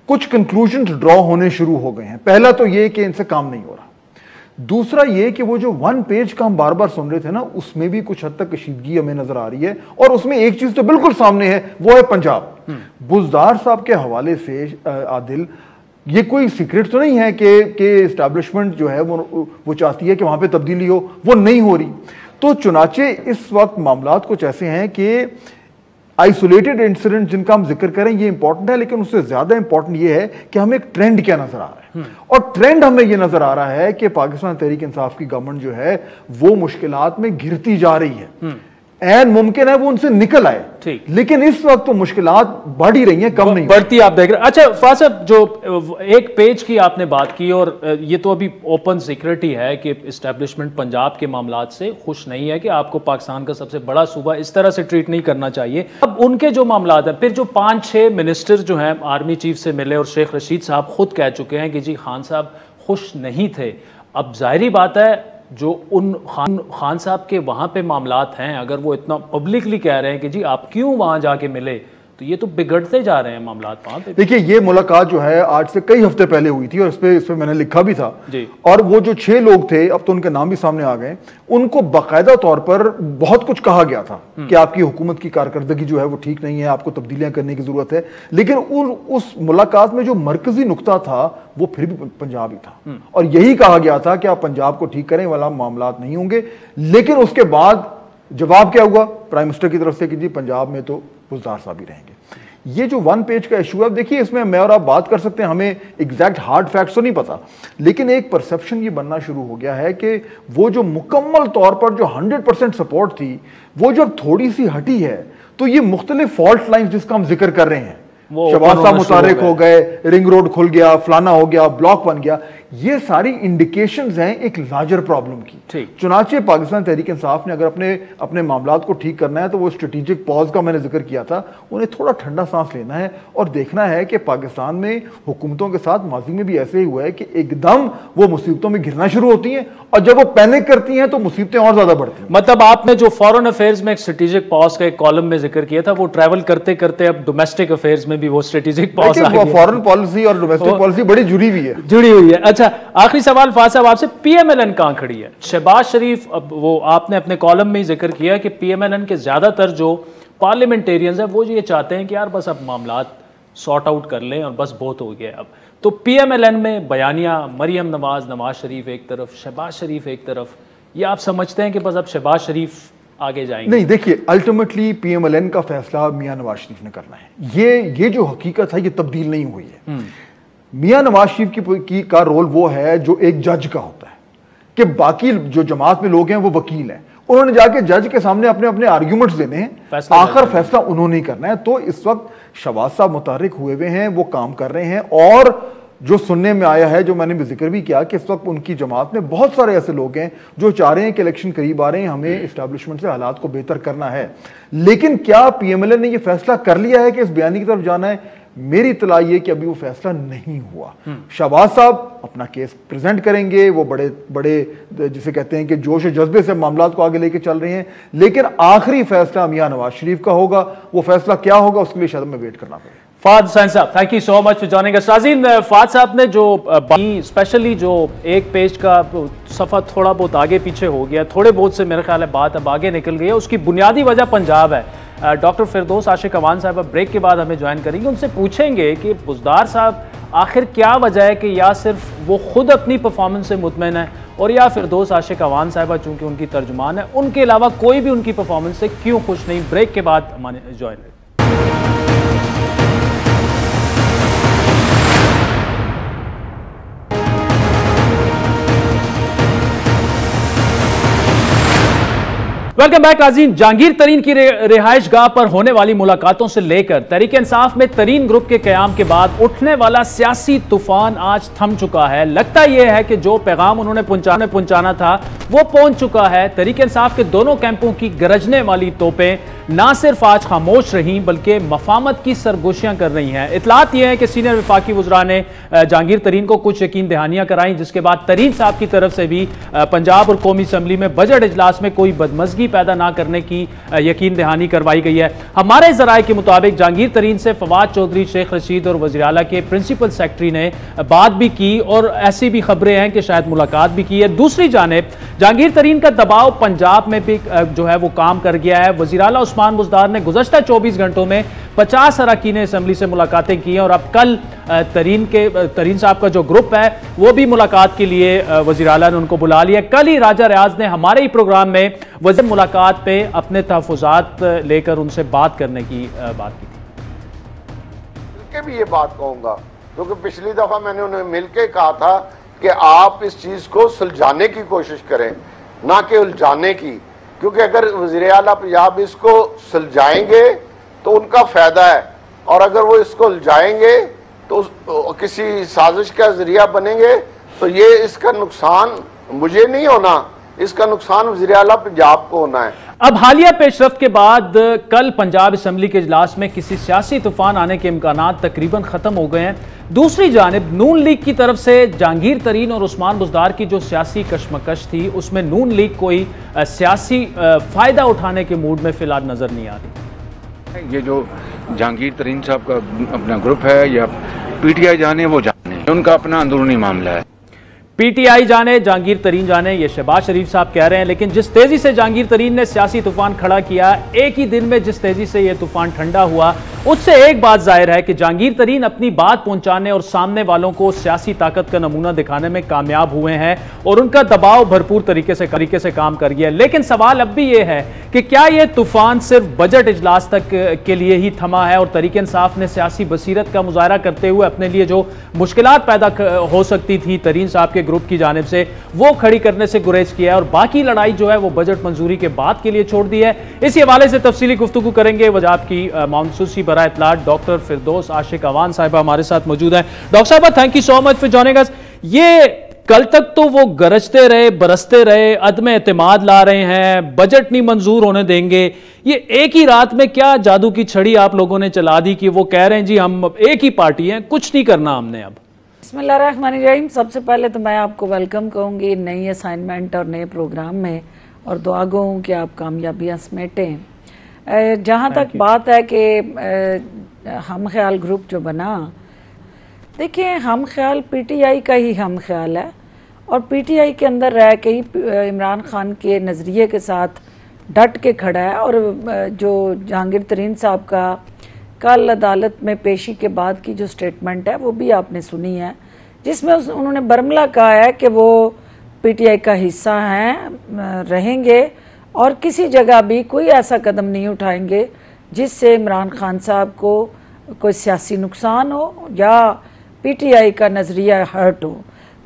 कुछ कंक्लूजन ड्रॉ होने शुरू हो गए हैं। पहला तो ये कि इनसे काम नहीं हो रहा, दूसरा ये कि वो जो 1 पेज का हम बार बार सुन रहे थे ना, उसमें भी कुछ हद तक कशीदगी हमें नजर आ रही है। और उसमें एक चीज तो बिल्कुल सामने है, वो है पंजाब। बुज़दार साहब के हवाले से आदिल, ये कोई सीक्रेट तो नहीं है कि एस्टैब्लिशमेंट जो है वो चाहती है कि वहां पे तब्दीली हो, वो नहीं हो रही। तो चुनाचे इस वक्त मामलात कुछ ऐसे हैं कि आइसोलेटेड इंसिडेंट जिनका हम जिक्र करें ये इंपॉर्टेंट है, लेकिन उससे ज्यादा इंपॉर्टेंट ये है कि हमें एक ट्रेंड क्या नजर आ रहा है। और ट्रेंड हमें ये नजर आ रहा है कि पाकिस्तान तहरीक इंसाफ की गवर्नमेंट जो है वो मुश्किलात में घिरती जा रही है। एन मुमकिन है वो उनसे निकल आए, लेकिन इस वक्त तो मुश्किलात बढ़ ही रही हैं, कम नहीं बढ़ती। आप देख रहे हैं। अच्छा फाज साहब, जो एक पेज की आपने बात की, और ये तो अभी ओपन सीक्रेट ही है कि इस्टेब्लिशमेंट पंजाब के मामलात से खुश नहीं है कि आपको पाकिस्तान का सबसे बड़ा सूबा इस तरह से ट्रीट नहीं करना चाहिए। अब उनके जो मामलात हैं, फिर जो 5-6 मिनिस्टर जो हैं आर्मी चीफ से मिले और शेख रशीद साहब खुद कह चुके हैं कि जी खान साहब खुश नहीं थे। अब जाहिर बात है जो उन खान साहब के वहाँ पे मामलात हैं, अगर वो इतना पब्लिकली कह रहे हैं कि जी आप क्यों वहाँ जाके मिले, तो ये तो बिगड़ते जा रहे हैं मामलात वहाँ पे। देखिए, ये मुलाकात जो है आज से कई हफ्ते पहले हुई थी और इस पे मैंने लिखा भी था जी। और वो जो 6 लोग थे, अब तो उनके नाम भी सामने आ गए, उनको बाकायदा तौर पर बहुत कुछ कहा गया था कि आपकी हुकूमत की कारकर्दगी जो है वो ठीक नहीं है, आपको तब्दीलियां करने की जरूरत है। लेकिन उस मुलाकात में जो मरकजी नुक्ता था वो फिर भी पंजाब ही था, और यही कहा गया था कि आप पंजाब को ठीक करें, वाला मामलात नहीं होंगे। लेकिन उसके बाद जवाब क्या हुआ प्राइम मिनिस्टर की तरफ से कि जी पंजाब में तो बुज़दार साहब ही रहेंगे। ये जो 1 पेज का इशू है, देखिए इसमें मैं और आप बात कर सकते हैं, हमें एग्जैक्ट हार्ड फैक्ट्स तो नहीं पता, लेकिन एक परसेप्शन ये बनना शुरू हो गया है कि वो जो मुकम्मल तौर पर जो 100% सपोर्ट थी, वो जब थोड़ी सी हटी है तो ये मुख्तलिफ फॉल्ट लाइन्स जिसका हम जिक्र कर रहे हैं, शहबाज साहब मुतारिक हो गए, रिंग रोड खुल गया, फलाना हो गया, ब्लॉक बन गया, ये सारी इंडिकेशंस हैं एक लार्जर प्रॉब्लम की। चुनाचे पाकिस्तान तहरीक इंसाफ ने अगर अपने मामलात को ठीक करना है तो वो स्ट्रेटेजिक पॉज का मैंने जिक्र किया था, उन्हें थोड़ा ठंडा सांस लेना है और देखना है कि पाकिस्तान में हुकूमतों के साथ माजी में भी ऐसे ही हुआ है कि एकदम वो मुसीबतों में घिरना शुरू होती हैं और जब वो पैनिक करती हैं तो मुसीबतें और ज्यादा बढ़ती हैं। मतलब आपने जो फॉरेन अफेयर्स में एक स्ट्रेटेजिक पॉज का एक कॉलम में जिक्र किया था, वो ट्रैवल करते करते अब डोमेस्टिक अफेयर्स में भी वो स्ट्रेटेजिक पॉज आ गया। फॉरेन पॉलिसी और डोमेस्टिक पॉलिसी बड़ी जुड़ी हुई है। अच्छा, आखिरी सवाल फाज साहब आपसे, पीएमएलएन कहां खड़ी है? शहबाज शरीफ, वो आपने अपने कॉलम में ही जिक्र किया कि पीएमएलएन के ज्यादातर जो पार्लियामेंटेरियंस है वो ये चाहते हैं कि यार बस अब मामलात सॉर्ट आउट कर लें और बस बहुत हो गया अब। तो पीएमएलएन में बयानिया मरियम नवाज शरीफ एक तरफ, शहबाज शरीफ एक तरफ, ये आप समझते हैं कि बस अब शहबाज शरीफ आगे जाएंगे? नहीं, देखिए अल्टीमेटली पीएमएलएन का फैसला मियां नवाज शरीफ ने करना है। ये जो हकीकत है ये तब्दील नहीं हुई है। मियां नवाज शरीफ का रोल वो है जो एक जज का होता है कि बाकी जो जमात में लोग हैं वो वकील हैं, उन्होंने जाके जज के सामने अपने अपने आर्ग्यूमेंट्स देने हैं, आखिर फैसला उन्होंने ही करना है। तो इस वक्त शहबाज साहब मुतारिक हुए हुए हैं, वो काम कर रहे हैं, और जो सुनने में आया है, जो मैंने भी जिक्र भी किया, कि इस वक्त उनकी जमात में बहुत सारे ऐसे लोग हैं जो चाह रहे हैं कि इलेक्शन करीब आ रहे हैं, हमें एस्टैब्लिशमेंट से हालात को बेहतर करना है। लेकिन क्या पीएमएलएन ने यह फैसला कर लिया है कि इस बयानी की तरफ जाना है? मेरी इतला ये कि अभी वो फैसला नहीं हुआ। शहबाज साहब अपना केस प्रेजेंट करेंगे, वो बड़े बड़े जिसे कहते हैं कि जोश और जज्बे से मामला को आगे लेके चल रहे हैं, लेकिन आखिरी फैसला मियां नवाज शरीफ का होगा। वो फैसला क्या होगा उसके लिए शायद हमें वेट करना पड़ेगा। फाद हुसैन साहब, thank you so much for joining us. नाज़रीन, फाद साहब ने जो स्पेशली जो एक पेज का सफ़ा थोड़ा बहुत आगे पीछे हो गया, थोड़े बहुत से मेरे ख्याल है बात अब आगे निकल गई है, उसकी बुनियादी वजह पंजाब है। डॉक्टर फिरदौस आशिक अवान साहब अब ब्रेक के बाद हमें ज्वाइन करेंगे, उनसे पूछेंगे कि बुज़दार साहब आखिर क्या वजह है कि या सिर्फ वो खुद अपनी परफॉर्मेंस से मुतमईन है, और या फिरदौस आशिक अवान साहबा चूँकि उनकी तर्जुमान है, उनके अलावा कोई भी उनकी परफॉर्मेंस से क्यों खुश नहीं। ब्रेक के बाद हमारे ज्वाइन। वेलकम बैक नाज़रीन। जहांगीर तरीन की रिहाइश गाह पर होने वाली मुलाकातों से लेकर तहरीक इंसाफ में तरीन ग्रुप के क़याम के बाद उठने वाला सियासी तूफान आज थम चुका है। लगता यह है कि जो पैगाम उन्होंने पहुंचाना था वो पहुंच चुका है। तहरीक इंसाफ के दोनों कैंपों की गरजने वाली तोपें ना सिर्फ आज खामोश रहीं बल्कि मफामत की सरगोशियां कर रही हैं। इतलात यह है कि सीनियर वफाकी वज़रा ने जहांगीर तरीन को कुछ यकीन दहानियां कराई, जिसके बाद तरीन साहब की तरफ से भी पंजाब और कौमी असम्बली में बजट इजलास में कोई बदमज़गी पैदा ना करने की यकीन दहानी करवाई गई है। हमारे ज़राए के मुताबिक जहांगीर तरीन से फवाद चौधरी, शेख रशीद और वज़ीर आला के प्रिंसिपल सेक्रेटरी ने बात भी की और ऐसी भी खबरें हैं कि शायद मुलाकात भी की है। दूसरी जानिब जहांगीर तरीन का दबाव पंजाब में भी जो है वो काम कर गया है। वज़ीर आला उस्मान बुज़दार ने गुज़श्ता 24 घंटों में 50 अरकान असम्बली से मुलाकातें की हैं और अब कल तरीन साहब का जो ग्रुप है वो भी मुलाकात के लिए वज़ीर आला ने उनको बुला लिया। कल ही राजा रियाज ने हमारे ही प्रोग्राम में वज़ीर मुलाकात पे अपने तहफ़्फ़ुज़ात लेकर उनसे बात करने की बात की थी। भी ये बात कहूंगा क्योंकि पिछली दफा मैंने उन्हें मिलकर कहा था कि आप इस चीज को सुलझाने की कोशिश करें, ना कि उलझाने की, क्योंकि अगर वज़ीर आला पंजाब इसको सुलझाएंगे तो उनका फायदा है, और अगर वो इसको उलझाएंगे तो किसी साजिश का जरिया बनेंगे तो ये इसका नुकसान मुझे नहीं होना, इसका नुकसान वज़ीर आला पंजाब को होना है। अब हालिया पेशरफ्त के बाद कल पंजाब असम्बली के इजलास में किसी सियासी तूफान आने के इम्कानात तकरीबन खत्म हो गए हैं। दूसरी जानिब नून लीग की तरफ से जहांगीर तरीन और उस्मान बुज़दार की जो सियासी कशमकश थी उसमें नून लीग कोई सियासी फायदा उठाने के मूड में फिलहाल नजर नहीं आ रही। ये जो जहांगीर तरीन साहब का अपना ग्रुप है या पीटीआई जाने वो जाने, उनका अपना अंदरूनी मामला है। पीटीआई जाने, जहांगीर तरीन जाने, ये शहबाज शरीफ साहब कह रहे हैं। लेकिन जिस तेजी से जहांगीर तरीन ने सियासी तूफान खड़ा किया, एक ही दिन में जिस तेजी से यह तूफान ठंडा हुआ, उससे एक बात जाहिर है कि जहांगीर तरीन अपनी बात पहुंचाने और सामने वालों को सियासी ताकत का नमूना दिखाने में कामयाब हुए हैं और उनका दबाव भरपूर तरीके से काम कर गया। लेकिन सवाल अब भी यह है कि क्या यह तूफान सिर्फ बजट इजलास तक के लिए ही थमा है और तहरीक इंसाफ ने सियासी बसीरत का मुजाहरा करते हुए अपने लिए जो मुश्किलात पैदा हो सकती थी तरीन साहब के ग्रुप की जानिब से वो खड़ी करने से गुरेज किया है और बाकी लड़ाई जो है वो बजट मंजूरी के बाद के लिए छोड़ दी है। इसी हवाले से तफसीली गुफ्तगू करेंगे। वजाब की मानसूसी बराए इत्तलात डॉक्टर फिरदौस आशिक अवान साहिबा हमारे साथ मौजूद हैं। डॉक्टर साहबा, thank you so much for joining us. ये कल तक तो वो गरजते रहे, बरसते रहे, अदम एतमाद ला रहे हैं, बजट नहीं मंजूर होने देंगे। ये एक ही रात में क्या जादू की छड़ी आप लोगों ने चला दी कि वो कह रहे हैं जी हम एक ही पार्टी हैं, कुछ नहीं करना हमने अब। बिस्मिल्लाहिर्रहमानिर्रहीम। सबसे पहले तो मैं आपको वेलकम कहूँगी नई असाइनमेंट और नए प्रोग्राम में, और दुआ गो हूँ कि आप कामयाबियाँ समेटें। जहाँ तक बात है कि हम ख्याल ग्रुप जो बना, देखिए हम ख्याल पीटीआई का ही हम ख्याल है और पीटीआई के अंदर रह के ही इमरान खान के नज़रिए के साथ डट के खड़ा है। और जो जहांगीर तरीन साहब का कल अदालत में पेशी के बाद की जो स्टेटमेंट है वो भी आपने सुनी है, जिसमें उन्होंने बरमला कहा है कि वो पीटीआई का हिस्सा हैं, रहेंगे और किसी जगह भी कोई ऐसा कदम नहीं उठाएंगे जिससे इमरान खान साहब को कोई सियासी नुकसान हो या पीटीआई का नज़रिया हर्ट हो।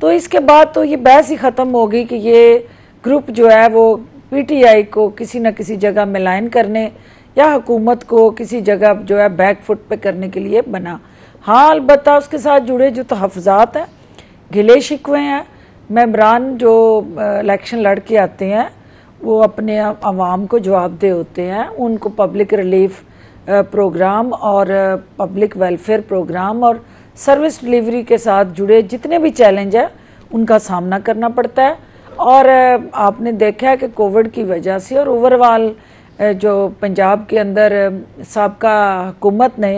तो इसके बाद तो ये बहस ही ख़त्म होगी कि ये ग्रुप जो है वो पीटीआई को किसी न किसी जगह मिलान करने या हुकूमत को किसी जगह जो है बैक फुट पे करने के लिए बना। हाँ, अलबत्ता उसके साथ जुड़े जो तहफ़्फ़ुज़ात हैं, गिले शिकवे हैं, मेंबरान जो इलेक्शन लड़ के आते हैं वो अपने अवाम को जवाबदेह होते हैं, उनको पब्लिक रिलीफ प्रोग्राम और पब्लिक वेलफेयर प्रोग्राम और सर्विस डिलीवरी के साथ जुड़े जितने भी चैलेंज है उनका सामना करना पड़ता है। और आपने देखा है कि कोविड की वजह से और ओवरऑल जो पंजाब के अंदर साबका हुकूमत ने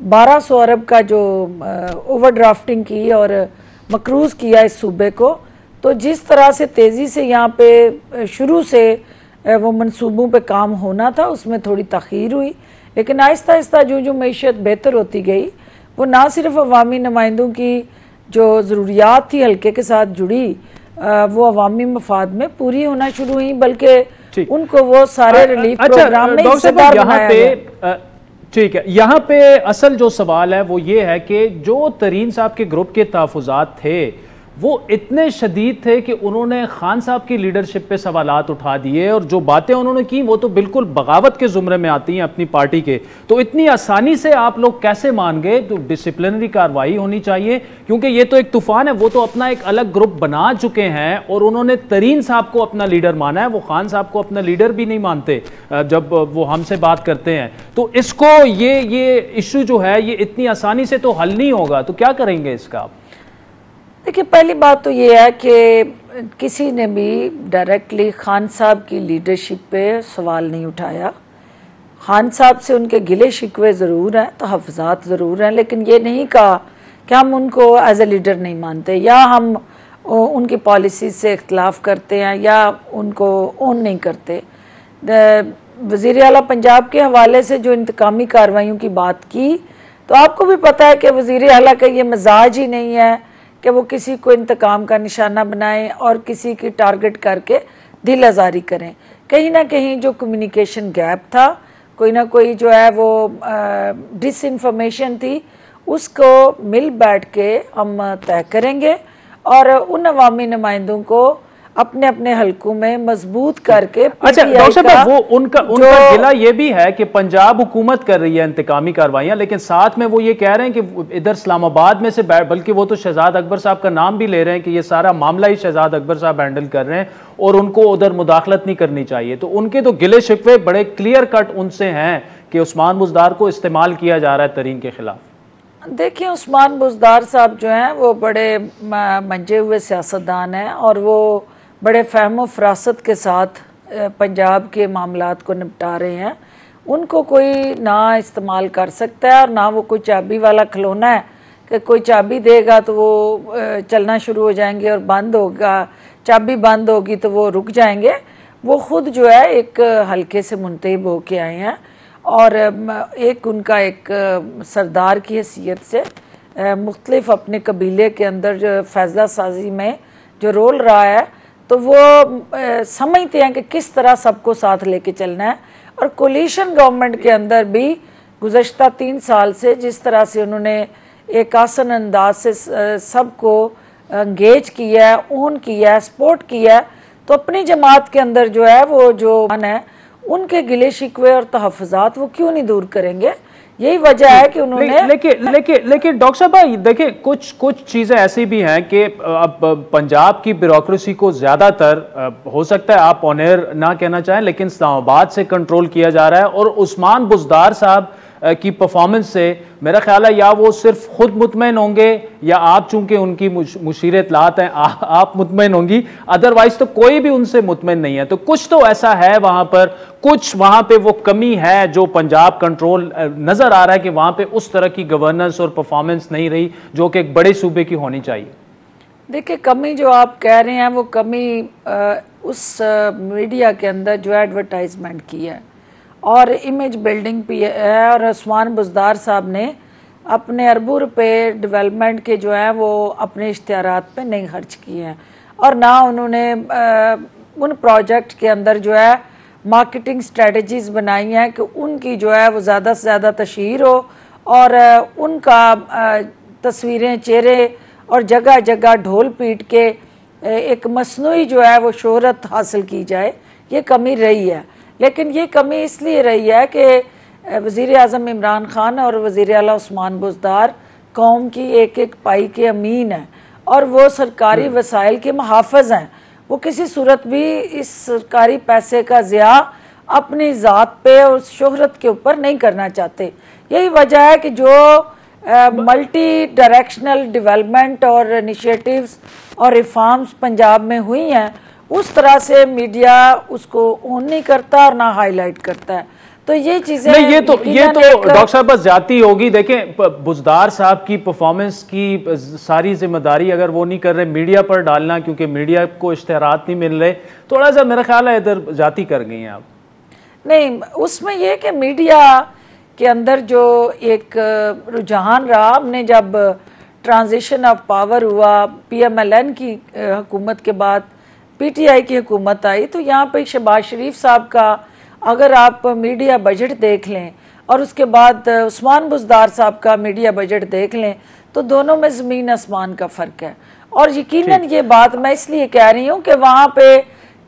1200 अरब का जो ओवरड्राफ्टिंग की और मकरूज़ किया इस सूबे को, तो जिस तरह से तेज़ी से यहाँ पे शुरू से वो मंसूबों पे काम होना था उसमें थोड़ी तख़ीर हुई, लेकिन आहिस्ता आहिस्ता जो मईशत बेहतर होती गई वो ना सिर्फ अवामी नुमाइंदों की जो ज़रूरियात थी हल्के के साथ जुड़ी वो अवामी मफाद में पूरी होना शुरू हुई, बल्कि उनको वो सारे रिलीफ प्रोग्राम में हिस्सेदार बनाया गया। ठीक है, यहाँ पे असल जो सवाल है वो ये है कि जो तरीन साहब के ग्रुप के तहफ़्फ़ुज़ात थे वो इतने शदीद थे कि उन्होंने खान साहब की लीडरशिप पे सवालात उठा दिए और जो बातें उन्होंने की वो तो बिल्कुल बगावत के ज़ुमरे में आती हैं अपनी पार्टी के। तो इतनी आसानी से आप लोग कैसे मान गए? तो डिसिप्लिनरी कार्रवाई होनी चाहिए, क्योंकि ये तो एक तूफान है। वो तो अपना एक अलग ग्रुप बना चुके हैं और उन्होंने तरीन साहब को अपना लीडर माना है, वो खान साहब को अपना लीडर भी नहीं मानते जब वो हमसे बात करते हैं। तो इसको ये इशू जो है ये इतनी आसानी से तो हल नहीं होगा, तो क्या करेंगे इसका आप? देखिए, पहली बात तो ये है कि किसी ने भी डायरेक्टली खान साहब की लीडरशिप पे सवाल नहीं उठाया। खान साहब से उनके गिले शिकवे ज़रूर हैं, तहफ़्फ़ुज़ात ज़रूर हैं, लेकिन ये नहीं कहा कि हम उनको एज ए लीडर नहीं मानते या हम उनकी पॉलिसी से इख्तलाफ करते हैं या उनको ओन नहीं करते। वज़ीर आला पंजाब के हवाले से जो इंतकामी कार्रवाइयों की बात की, तो आपको भी पता है कि वज़ीर आला का ये मिजाज ही नहीं है कि वो किसी को इंतकाम का निशाना बनाएं और किसी की टारगेट करके दिल आज़ारी करें। कहीं ना कहीं जो कम्युनिकेशन गैप था, कोई ना कोई जो है वो डिसइंफॉर्मेशन थी, उसको मिल बैठ के हम तय करेंगे और उन अवामी नुमाइंदों को अपने अपने हलकों में मजबूत करके। अच्छा डॉक्टर साहब, वो उनका गिला ये भी है कि पंजाब हुकूमत कर रही है इंतकामी कार्रवाइयां, लेकिन साथ में वो ये कह रहे हैं कि इधर इस्लामाबाद में से, बल्कि वो तो शहजाद अकबर साहब का नाम भी ले रहे हैं कि ये सारा मामला ही शहजाद अकबर साहब हैंडल कर रहे हैं और उनको उधर मुदाखलत नहीं करनी चाहिए। तो उनके तो गिले शिकवे बड़े क्लियर कट उनसे हैं कि उस्मान बुज़दार को इस्तेमाल किया जा रहा है तरीन के खिलाफ। देखिए, उस्मान बुज़दार साहब जो हैं वो बड़े मंजे हुए सियासतदान हैं और वो बड़े फ़हम व फ़रासत के साथ पंजाब के मामलात को निपटा रहे हैं। उनको कोई ना इस्तेमाल कर सकता है और ना वो कोई चाबी वाला खिलौना है कि कोई चाबी देगा तो वो चलना शुरू हो जाएंगे और बंद होगा, चाबी बंद होगी तो वो रुक जाएंगे। वो ख़ुद जो है एक हल्के से मुंतखब होके आए हैं और एक उनका एक सरदार की हैसियत से मुख्तलिफ अपने कबीले के अंदर जो फ़ैसला साजी में जो रोल रहा है, तो वो समझते हैं कि किस तरह सबको साथ लेके चलना है। और कोलिशन गवर्नमेंट के अंदर भी गुज़श्ता 3 साल से जिस तरह से उन्होंने एक आसान अंदाज से सबको एंगेज किया है, ओन किया है, सपोर्ट किया है, तो अपनी जमात के अंदर जो है वो जो है उनके गिले शिकवे और तहफ़्फ़ुज़ात वो क्यों नहीं दूर करेंगे। यही वजह है कि उन्होंने लेकिन डॉक्टर साहब भाई देखिए, कुछ चीज़ें ऐसी भी हैं कि अब पंजाब की ब्यूरोक्रेसी को ज़्यादातर हो सकता है आप ऑनर ना कहना चाहें, लेकिन इस्लामाबाद से कंट्रोल किया जा रहा है। और उस्मान बुज़दार साहब की परफॉर्मेंस से मेरा ख्याल है या वो सिर्फ खुद मुतमईन होंगे या आप चूंकि उनकी मुशीर इत्तलात हैं आप मुतमईन होंगी, अदरवाइज तो कोई भी उनसे मुतमईन नहीं है। तो कुछ तो ऐसा है वहां पर, कुछ वहां पे वो कमी है जो पंजाब कंट्रोल नजर आ रहा है कि वहां पे उस तरह की गवर्नेंस और परफॉर्मेंस नहीं रही जो कि एक बड़े सूबे की होनी चाहिए। देखिए, कमी जो आप कह रहे हैं वो कमी उस मीडिया के अंदर जो एडवर्टाइजमेंट की है और इमेज बिल्डिंग भी है। और उस्मान बुज़दार साहब ने अपने अरबों रुपए डेवलपमेंट के जो है वो अपने इश्तिहारात पे नहीं खर्च किए हैं और ना उन्होंने उन प्रोजेक्ट के अंदर जो है मार्केटिंग स्ट्रेटजीज़ बनाई हैं कि उनकी जो है वो ज़्यादा से ज़्यादा तशहीर हो और उनका तस्वीरें, चेहरे और जगह जगह ढोल पीट के एक मसनूई जो है वो शोहरत हासिल की जाए। ये कमी रही है, लेकिन ये कमी इसलिए रही है कि वज़ीर आज़म इमरान खान और वज़ीर आला उस्मान बुज़दार कौम की एक एक पाई के अमीन हैं और वो सरकारी वसाइल के मुहाफ़िज़ हैं। वो किसी सूरत भी इस सरकारी पैसे का ज़िया अपनी ज़ात पे और शोहरत के ऊपर नहीं करना चाहते। यही वजह है कि जो मल्टी डायरेक्शनल डेवलपमेंट और इनिशिएटिव्स और रिफॉर्म्स पंजाब में हुई हैं, उस तरह से मीडिया उसको ऑन नहीं करता और ना हाईलाइट करता है। तो ये चीजें नहीं, ये तो डॉक्टर साहब बस जाती होगी। देखें, बुज़दार साहब की परफॉर्मेंस की सारी जिम्मेदारी अगर वो नहीं कर रहे मीडिया पर डालना, क्योंकि मीडिया को इश्तेहारात नहीं मिल रहे, थोड़ा सा मेरा ख्याल है इधर जाती कर गई हैं आप। नहीं, उसमें यह कि मीडिया के अंदर जो एक रुझान रहा, हमने जब ट्रांजिशन ऑफ पावर हुआ, PMLN की हुकूमत के बाद PTI की हुकूमत आई, तो यहाँ पे शहबाज शरीफ साहब का अगर आप मीडिया बजट देख लें और उसके बाद उस्मान बुज़दार साहब का मीडिया बजट देख लें, तो दोनों में ज़मीन आसमान का फ़र्क है। और यकीनन ये बात मैं इसलिए कह रही हूँ कि वहाँ पे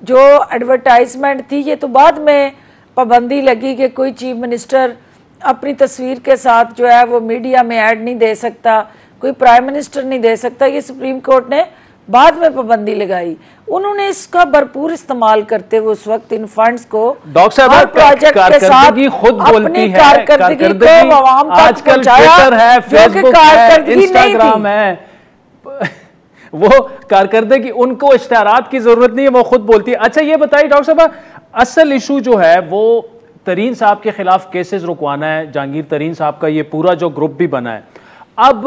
जो एडवर्टाइजमेंट थी, ये तो बाद में पाबंदी लगी कि कोई चीफ मिनिस्टर अपनी तस्वीर के साथ जो है वो मीडिया में ऐड नहीं दे सकता, कोई प्राइम मिनिस्टर नहीं दे सकता। ये सुप्रीम कोर्ट ने बाद में पाबंदी लगाई। उन्होंने इसका भरपूर इस्तेमाल करते हुए उस वक्त इन फंड्स को डॉक्टर साहब प्रोजेक्ट के साथ खुद बोलती है, कारकर्दगी को आवाम तक पहुंचाया, ट्विटर है, फेसबुक है, इंस्टाग्राम है, वो कारकर्दगी, उनको इश्तिहारात की जरूरत नहीं है, वो खुद बोलती है। अच्छा ये बताइए डॉक्टर साहब, असल इशू जो है वो तरीन साहब के खिलाफ केसेस रुकवाना है, जहांगीर तरीन साहब का ये पूरा जो ग्रुप भी बना है। अब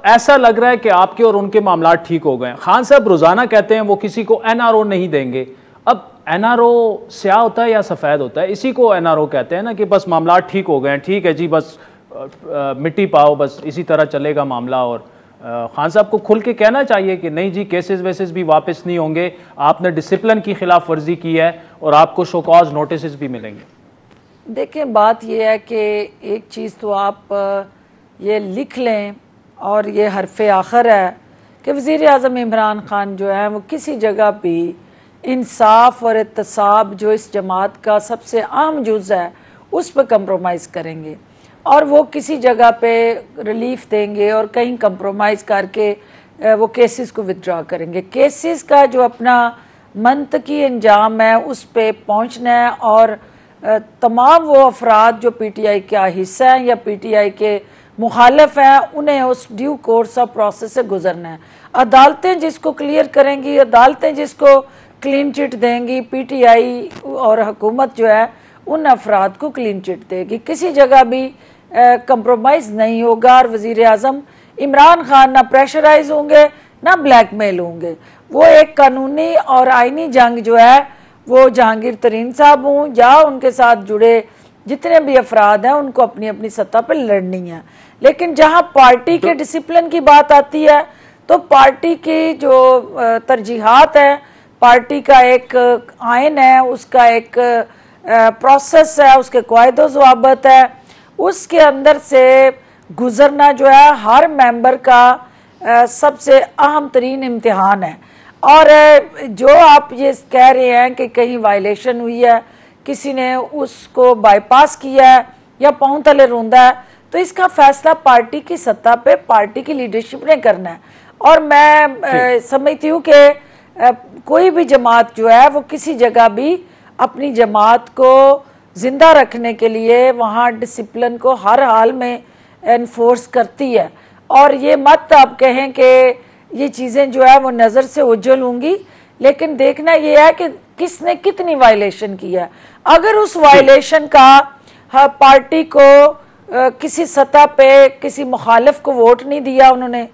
ऐसा लग रहा है कि आपके और उनके मामला ठीक हो गए। खान साहब रोजाना कहते हैं वो किसी को NRO नहीं देंगे। अब NRO स्याह होता है या सफ़ेद होता है? इसी को NRO कहते हैं ना, कि बस मामला ठीक हो गए, ठीक है जी, बस मिट्टी पाओ, बस इसी तरह चलेगा मामला। और खान साहब को खुल के कहना चाहिए कि नहीं जी, केसेस वेसेस भी वापस नहीं होंगे, आपने डिसिप्लिन की खिलाफ वर्जी की है और आपको शो कॉज नोटिस भी मिलेंगे। देखें, बात यह है कि एक चीज़ तो आप ये लिख लें और ये हरफ आखिर है कि वज़ीर आज़म इमरान खान जो है वो किसी जगह भी इंसाफ और एहतसाब जो इस जमात का सबसे अहम जुज़ है उस पर कंप्रोमाइज़ करेंगे, और वो किसी जगह पे रिलीफ देंगे और कहीं कंप्रोमाइज़ करके वो केसेस को विथड्रॉ करेंगे। केसेस का जो अपना मंतकी अंजाम है उस पर पहुँचना है, और तमाम वो अफराद जो PTI का हिस्सा हैं या PTI के मुखालिफ हैं, उन्हें उस ड्यू कोर्स ऑफ प्रोसेस से गुजरना है। अदालतें जिसको क्लियर करेंगी, अदालतें जिसको क्लीन चिट देंगी, PTI और हुकूमत जो है उन अफराद को क्लीन चिट देगी। किसी जगह भी कंप्रोमाइज़ नहीं होगा, और वज़ीर आज़म इमरान खान ना प्रेशराइज होंगे ना ब्लैकमेल होंगे। वो एक कानूनी और आइनी जंग जो है वो जहांगीर तरीन साहब हों या उनके साथ जुड़े जितने भी अफराद हैं उनको अपनी अपनी सतह पर लड़नी है। लेकिन जहां पार्टी के डिसिप्लिन की बात आती है तो पार्टी की जो तरजीहात है, पार्टी का एक आइन है, उसका एक प्रोसेस है, उसके कायदो ज़वाबित है, उसके अंदर से गुजरना जो है हर मेंबर का सबसे अहम तरीन इम्तिहान है। और जो आप ये कह रहे हैं कि कहीं वायलेशन हुई है, किसी ने उसको बाईपास किया है या पाँव तले रोंदा है, तो इसका फैसला पार्टी की सत्ता पे पार्टी की लीडरशिप ने करना है। और मैं समझती हूँ कि कोई भी जमात जो है वो किसी जगह भी अपनी जमात को जिंदा रखने के लिए वहाँ डिसिप्लिन को हर हाल में एनफोर्स करती है। और ये मत आप कहें कि ये चीज़ें जो है वो नज़र से ओझल होंगी, लेकिन देखना ये है कि किसने कितनी वायलेशन की है। अगर उस वायलेशन का पार्टी को किसी सतह पे किसी मुखालिफ को वोट नहीं दिया, उन्होंने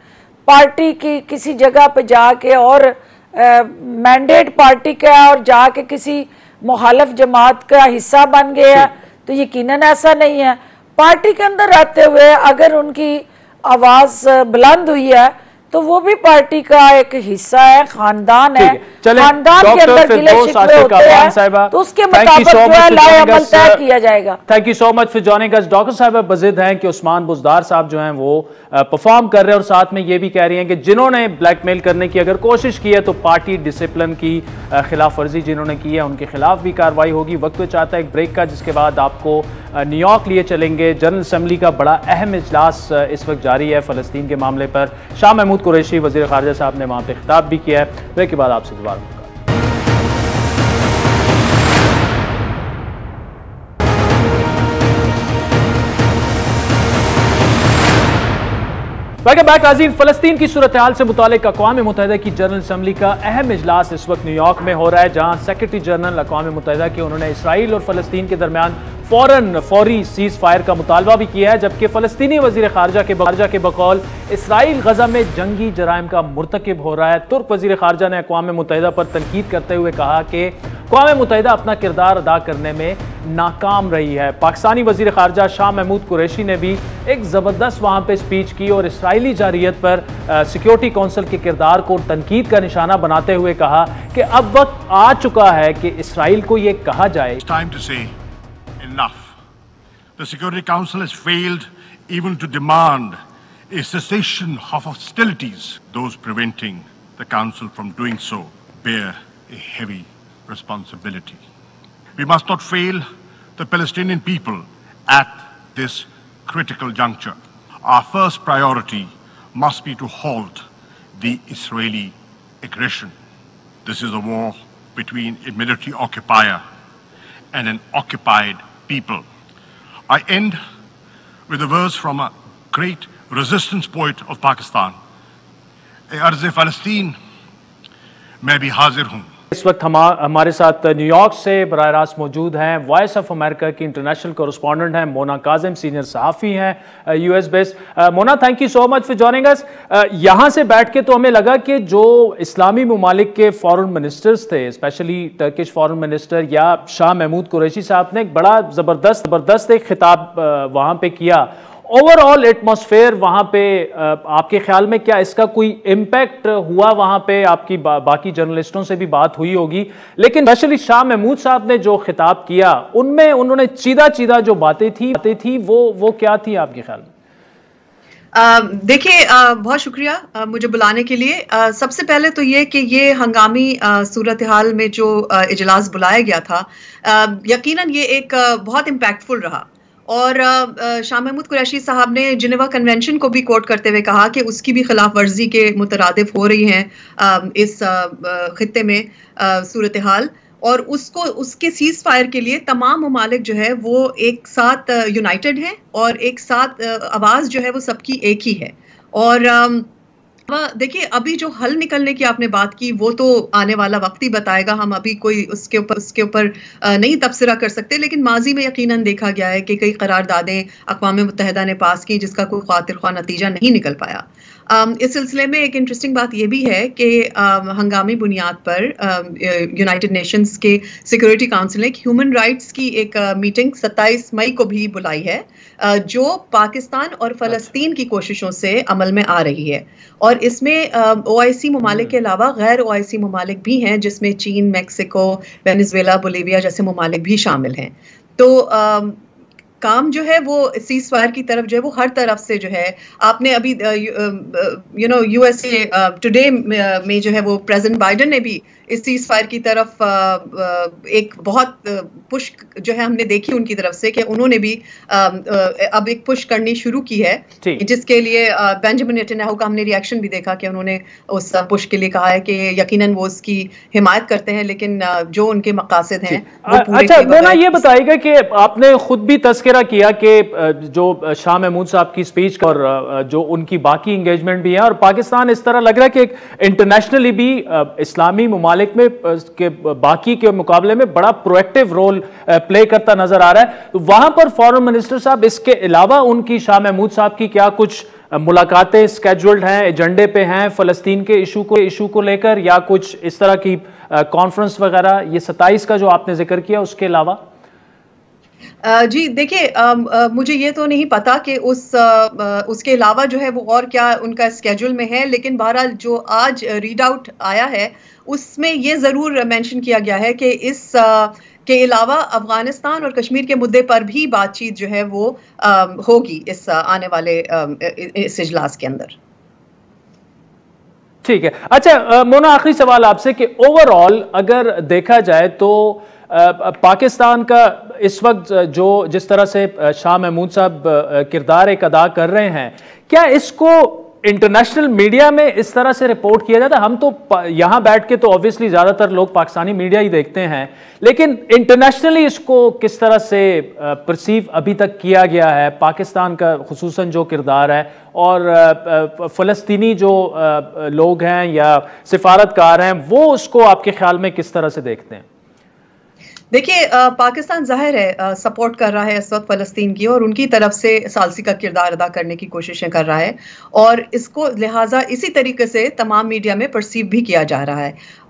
पार्टी की किसी जगह पे जाके और मैंडेट पार्टी का और जाके किसी मुखालिफ जमात का हिस्सा बन गया, तो यकीनन ऐसा नहीं है। पार्टी के अंदर रहते हुए अगर उनकी आवाज़ बुलंद हुई है तो वो भी पार्टी का एक हिस्सा है, खानदान है, खानदान के अंदर गिले शिकवे होते हैं, तो उसके मुताबिक जो है लाए अमल तय किया जाएगा। Thank you so much for joining us. Doctor साहब बज़िद हैं कि उस्मान बुज़दार साहब जो हैं वो परफॉर्म कर रहे हैं और साथ में ये भी कह रही हैं कि जिन्होंने ब्लैकमेल करने की अगर कोशिश की है तो पार्टी डिसिप्लिन की खिलाफ वर्जी जिन्होंने की है उनके खिलाफ भी कार्रवाई होगी। वक्त तो चाहता है एक ब्रेक का, जिसके बाद आपको न्यूयॉर्क लिए चलेंगे। जनरल असम्बली का बड़ा अहम इजलास इस वक्त जारी है फ़लस्तीन के मामले पर। शाह महमूद कुरैशी वज़ीर ख़ारिजा साहब ने वहाँ पे खिताब भी किया है। ब्रेक के बाद आपसे दोबारा वेलकम बैक नाज़रीन। फलस्तीन की सूरत हाल से मुतालिक अक़वाम मुत्तहिदा की जनरल असम्बली का अहम इजलास इस वक्त न्यूयॉर्क में हो रहा है, जहां सेक्रेटरी जनरल अक़वाम मुत्तहिदा के उन्होंने इसराइल और फलस्तीन के दरमियान फौरी सीज फायर का मुतालबा भी किया है, जबकि फलस्तीनी वजीर खारजा के बकौल इसराइल गजा में जंगी जराइम का मुर्तकिब हो रहा है। तुर्क वजीर खारजा ने अक़वाम मुत्तहिदा पर तनकीद करते हुए कहा कि अक़वाम मुत्तहिदा अपना किरदार अदा करने में नाकाम रही है। पाकिस्तानी वजीर खारजा शाह महमूद कुरैशी ने भी एक ज़बरदस्त वहाँ पर स्पीच की और इसराइली जारियत पर सिक्योरिटी कौंसिल के किरदार को तनकीद का निशाना बनाते हुए कहा कि अब वक्त आ चुका है कि इसराइल को यह कहा जाए, enough. The Security Council has failed even to demand a cessation of hostilities. Those preventing the Council from doing so bear a heavy responsibility. We must not fail the Palestinian people at this critical juncture. Our first priority must be to halt the Israeli aggression. This is a war between a military occupier and an occupied people. I end with a verse from a great resistance poet of Pakistan. अर्ज़ फ़लस्तीन मैं भी हाजिर हूँ। इस वक्त हमारे साथ न्यूयॉर्क से बराह रास्त मौजूद हैं वॉइस ऑफ अमेरिका की इंटरनेशनल कॉरेस्पॉन्डेंट हैं मोना काजिम, सीनियर सहाफ़ी हैं US based. Mona, thank you so much for joining us. यहाँ से बैठ के तो हमें लगा कि जो इस्लामी ममालिक के फॉरेन मिनिस्टर्स थे, स्पेशली टर्किश फॉरेन मिनिस्टर या शाह महमूद कुरैशी साहब ने एक बड़ा ज़बरदस्त एक खिताब वहाँ पे किया। ओवरऑल एटमॉस्फेयर वहाँ पे आपके ख्याल में क्या इसका कोई इम्पैक्ट हुआ? वहाँ पे आपकी बाकी जर्नलिस्टों से भी बात हुई होगी, लेकिन स्पेशली शाह महमूद साहब ने जो खिताब किया उनमें उन्होंने चीदा जो बातें थी वो क्या थी आपके ख्याल में? देखिए, बहुत शुक्रिया मुझे बुलाने के लिए। सबसे पहले तो ये कि ये हंगामी सूरत हाल में जो इजलास बुलाया गया था, यकीनन ये एक बहुत इम्पैक्टफुल रहा और शाह महमूद कुरैशी साहब ने जिनेवा कन्वेंशन को भी कोट करते हुए कहा कि उसकी भी खिलाफ वर्जी के मुतरादिफ हो रही हैं इस खित्ते में सूरत हाल, और उसके सीज फायर के लिए तमाम ममालिक जो है वो एक साथ यूनाइटेड हैं और एक साथ आवाज़ जो है वो सबकी एक ही है। और देखिए, अभी जो हल निकलने की आपने बात की वो तो आने वाला वक्त ही बताएगा, हम अभी कोई उसके ऊपर नहीं तबसरा कर सकते, लेकिन माजी में यकीनन देखा गया है कि कई करारदादें अक़वाम मुत्तहिदा ने पास की जिसका कोई खातिर ख्वाह नतीजा नहीं निकल पाया। इस सिलसिले में एक इंटरेस्टिंग बात यह भी है कि हंगामी बुनियाद पर यूनाइटेड नेशंस के सिक्योरिटी काउंसिल ने ह्यूमन राइट्स की एक मीटिंग 27 मई को भी बुलाई है, जो पाकिस्तान और फ़लस्तीन की कोशिशों से अमल में आ रही है। और इसमें OIC ममालिक के अलावा गैर OIC ममालिक भी हैं, जिसमें चीन, मैक्सिको, वेनेजुएला, बोलीविया जैसे ममालिक भी शामिल हैं। तो काम जो है वो सीज फायर की तरफ जो है वो हर तरफ से जो है, आपने अभी USA टुडे में जो है वो प्रेसिडेंट बाइडेन ने भी इस सीज फायर की तरफ एक बहुत पुश जो है हमने देखी उनकी तरफ से कि उन्होंने भी अब एक पुश करनी शुरू की है, जिसके लिए बेंजामिन नेतन्याहू का हमने रिएक्शन भी देखा कि उन्होंने उस पुश के लिए कहा है कि यकीनन वो उसकी हिमायत करते हैं, लेकिन जो उनके मकासद हैं वो पूरे। अच्छा मोना, ये बताइएगा कि आपने खुद भी तस्करा किया कि जो शाह महमूद साहब की स्पीच और जो उनकी बाकी इंगेजमेंट भी है, और पाकिस्तान इस तरह लग रहा है कि इंटरनेशनली भी इस्लामी ममालिक में के बाकी के मुकाबले में बड़ा प्रोएक्टिव रोल प्ले करता नजर आ रहा है। तो वहां पर फॉरेन मिनिस्टर साहब, इसके अलावा उनकी शाह महमूद साहब की क्या कुछ मुलाकातें स्केड्यूल्ड हैं, एजेंडे पे हैं फलस्तीन के इशू को लेकर, या कुछ इस तरह की कॉन्फ्रेंस वगैरह, ये 27 का जो आपने जिक्र किया उसके अलावा? जी देखिए, मुझे ये तो नहीं पता कि उसके अलावा जो है वो और क्या उनका स्केड्यूल में है, लेकिन बहरहाल जो आज रीड आउट आया है उसमें ये ज़रूर मेंशन किया गया है कि इस के अलावा अफगानिस्तान और कश्मीर के मुद्दे पर भी बातचीत जो है वो होगी इस आने वाले इस इजलास के अंदर। ठीक है। अच्छा मोना, आखिरी सवाल आपसे कि ओवरऑल अगर देखा जाए तो पाकिस्तान का इस वक्त जिस तरह से शाह महमूद साहब किरदार एक अदा कर रहे हैं, क्या इसको इंटरनेशनल मीडिया में इस तरह से रिपोर्ट किया जाता है। हम तो यहां बैठ के तो ऑब्वियसली ज्यादातर लोग पाकिस्तानी मीडिया ही देखते हैं, लेकिन इंटरनेशनली इसको किस तरह से परसीव अभी तक किया गया है, पाकिस्तान का खुसूसन जो किरदार है और फ़लस्तीनी जो लोग हैं या सिफारतकार हैं, वो उसको आपके ख्याल में किस तरह से देखते हैं? देखिए, पाकिस्तान जाहिर है सपोर्ट कर रहा है इस वक्त फ़लस्तीन की, और उनकी तरफ से सालसी का किरदार अदा करने की कोशिशें कर रहा है, और इसको लिहाजा इसी तरीके से तमाम मीडिया में परसीव भी किया जा रहा है।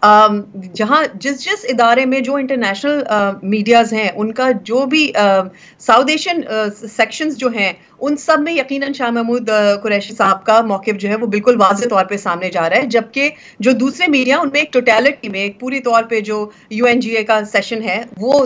जहां जिस इदारे में जो इंटरनेशनल मीडियाज़ हैं, उनका जो भी साउथ एशियन सेक्शंस जो हैं, उन सब में यकीनन शाह महमूद कुरैशी साहब का मौक़िफ़ जो है वो बिल्कुल वाज़ेह तौर पे सामने जा रहा है, जबकि जो दूसरे मीडिया उनमें एक टोटलिटी में, एक पूरी तौर पे जो UNGA का सेशन है वो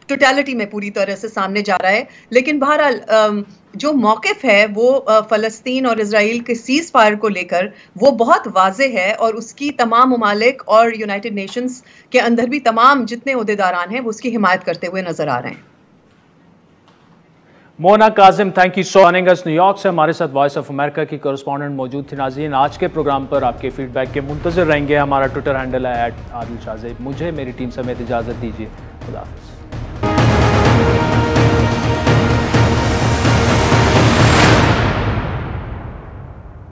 टोटलिटी में पूरी तरह से सामने जा रहा है। लेकिन बहरहाल जो मौक़िफ़ है वो फ़लस्तीन और इजराइल के सीज़ फायर को लेकर वो बहुत वाज़ेह है, और उसकी तमाम ममालिक और यूनाइटेड नेशंस के अंदर भी तमाम जितने ओहदेदारान हैं वो उसकी हिमायत करते हुए नजर आ रहे हैं। Mona Kazim, thank you so much. New York से हमारे साथ वॉइस ऑफ अमेरिका की कॉरेस्पॉन्डेंट मौजूद थी। नाज़रीन, आज के प्रोग्राम पर आपके फीडबैक के मुंतज़िर रहेंगे। हमारा ट्विटर हैंडल है @आदिल शाज़ेब। मुझे मेरी टीम समेत इजाज़त दीजिए। खुदा हाफ़िज़।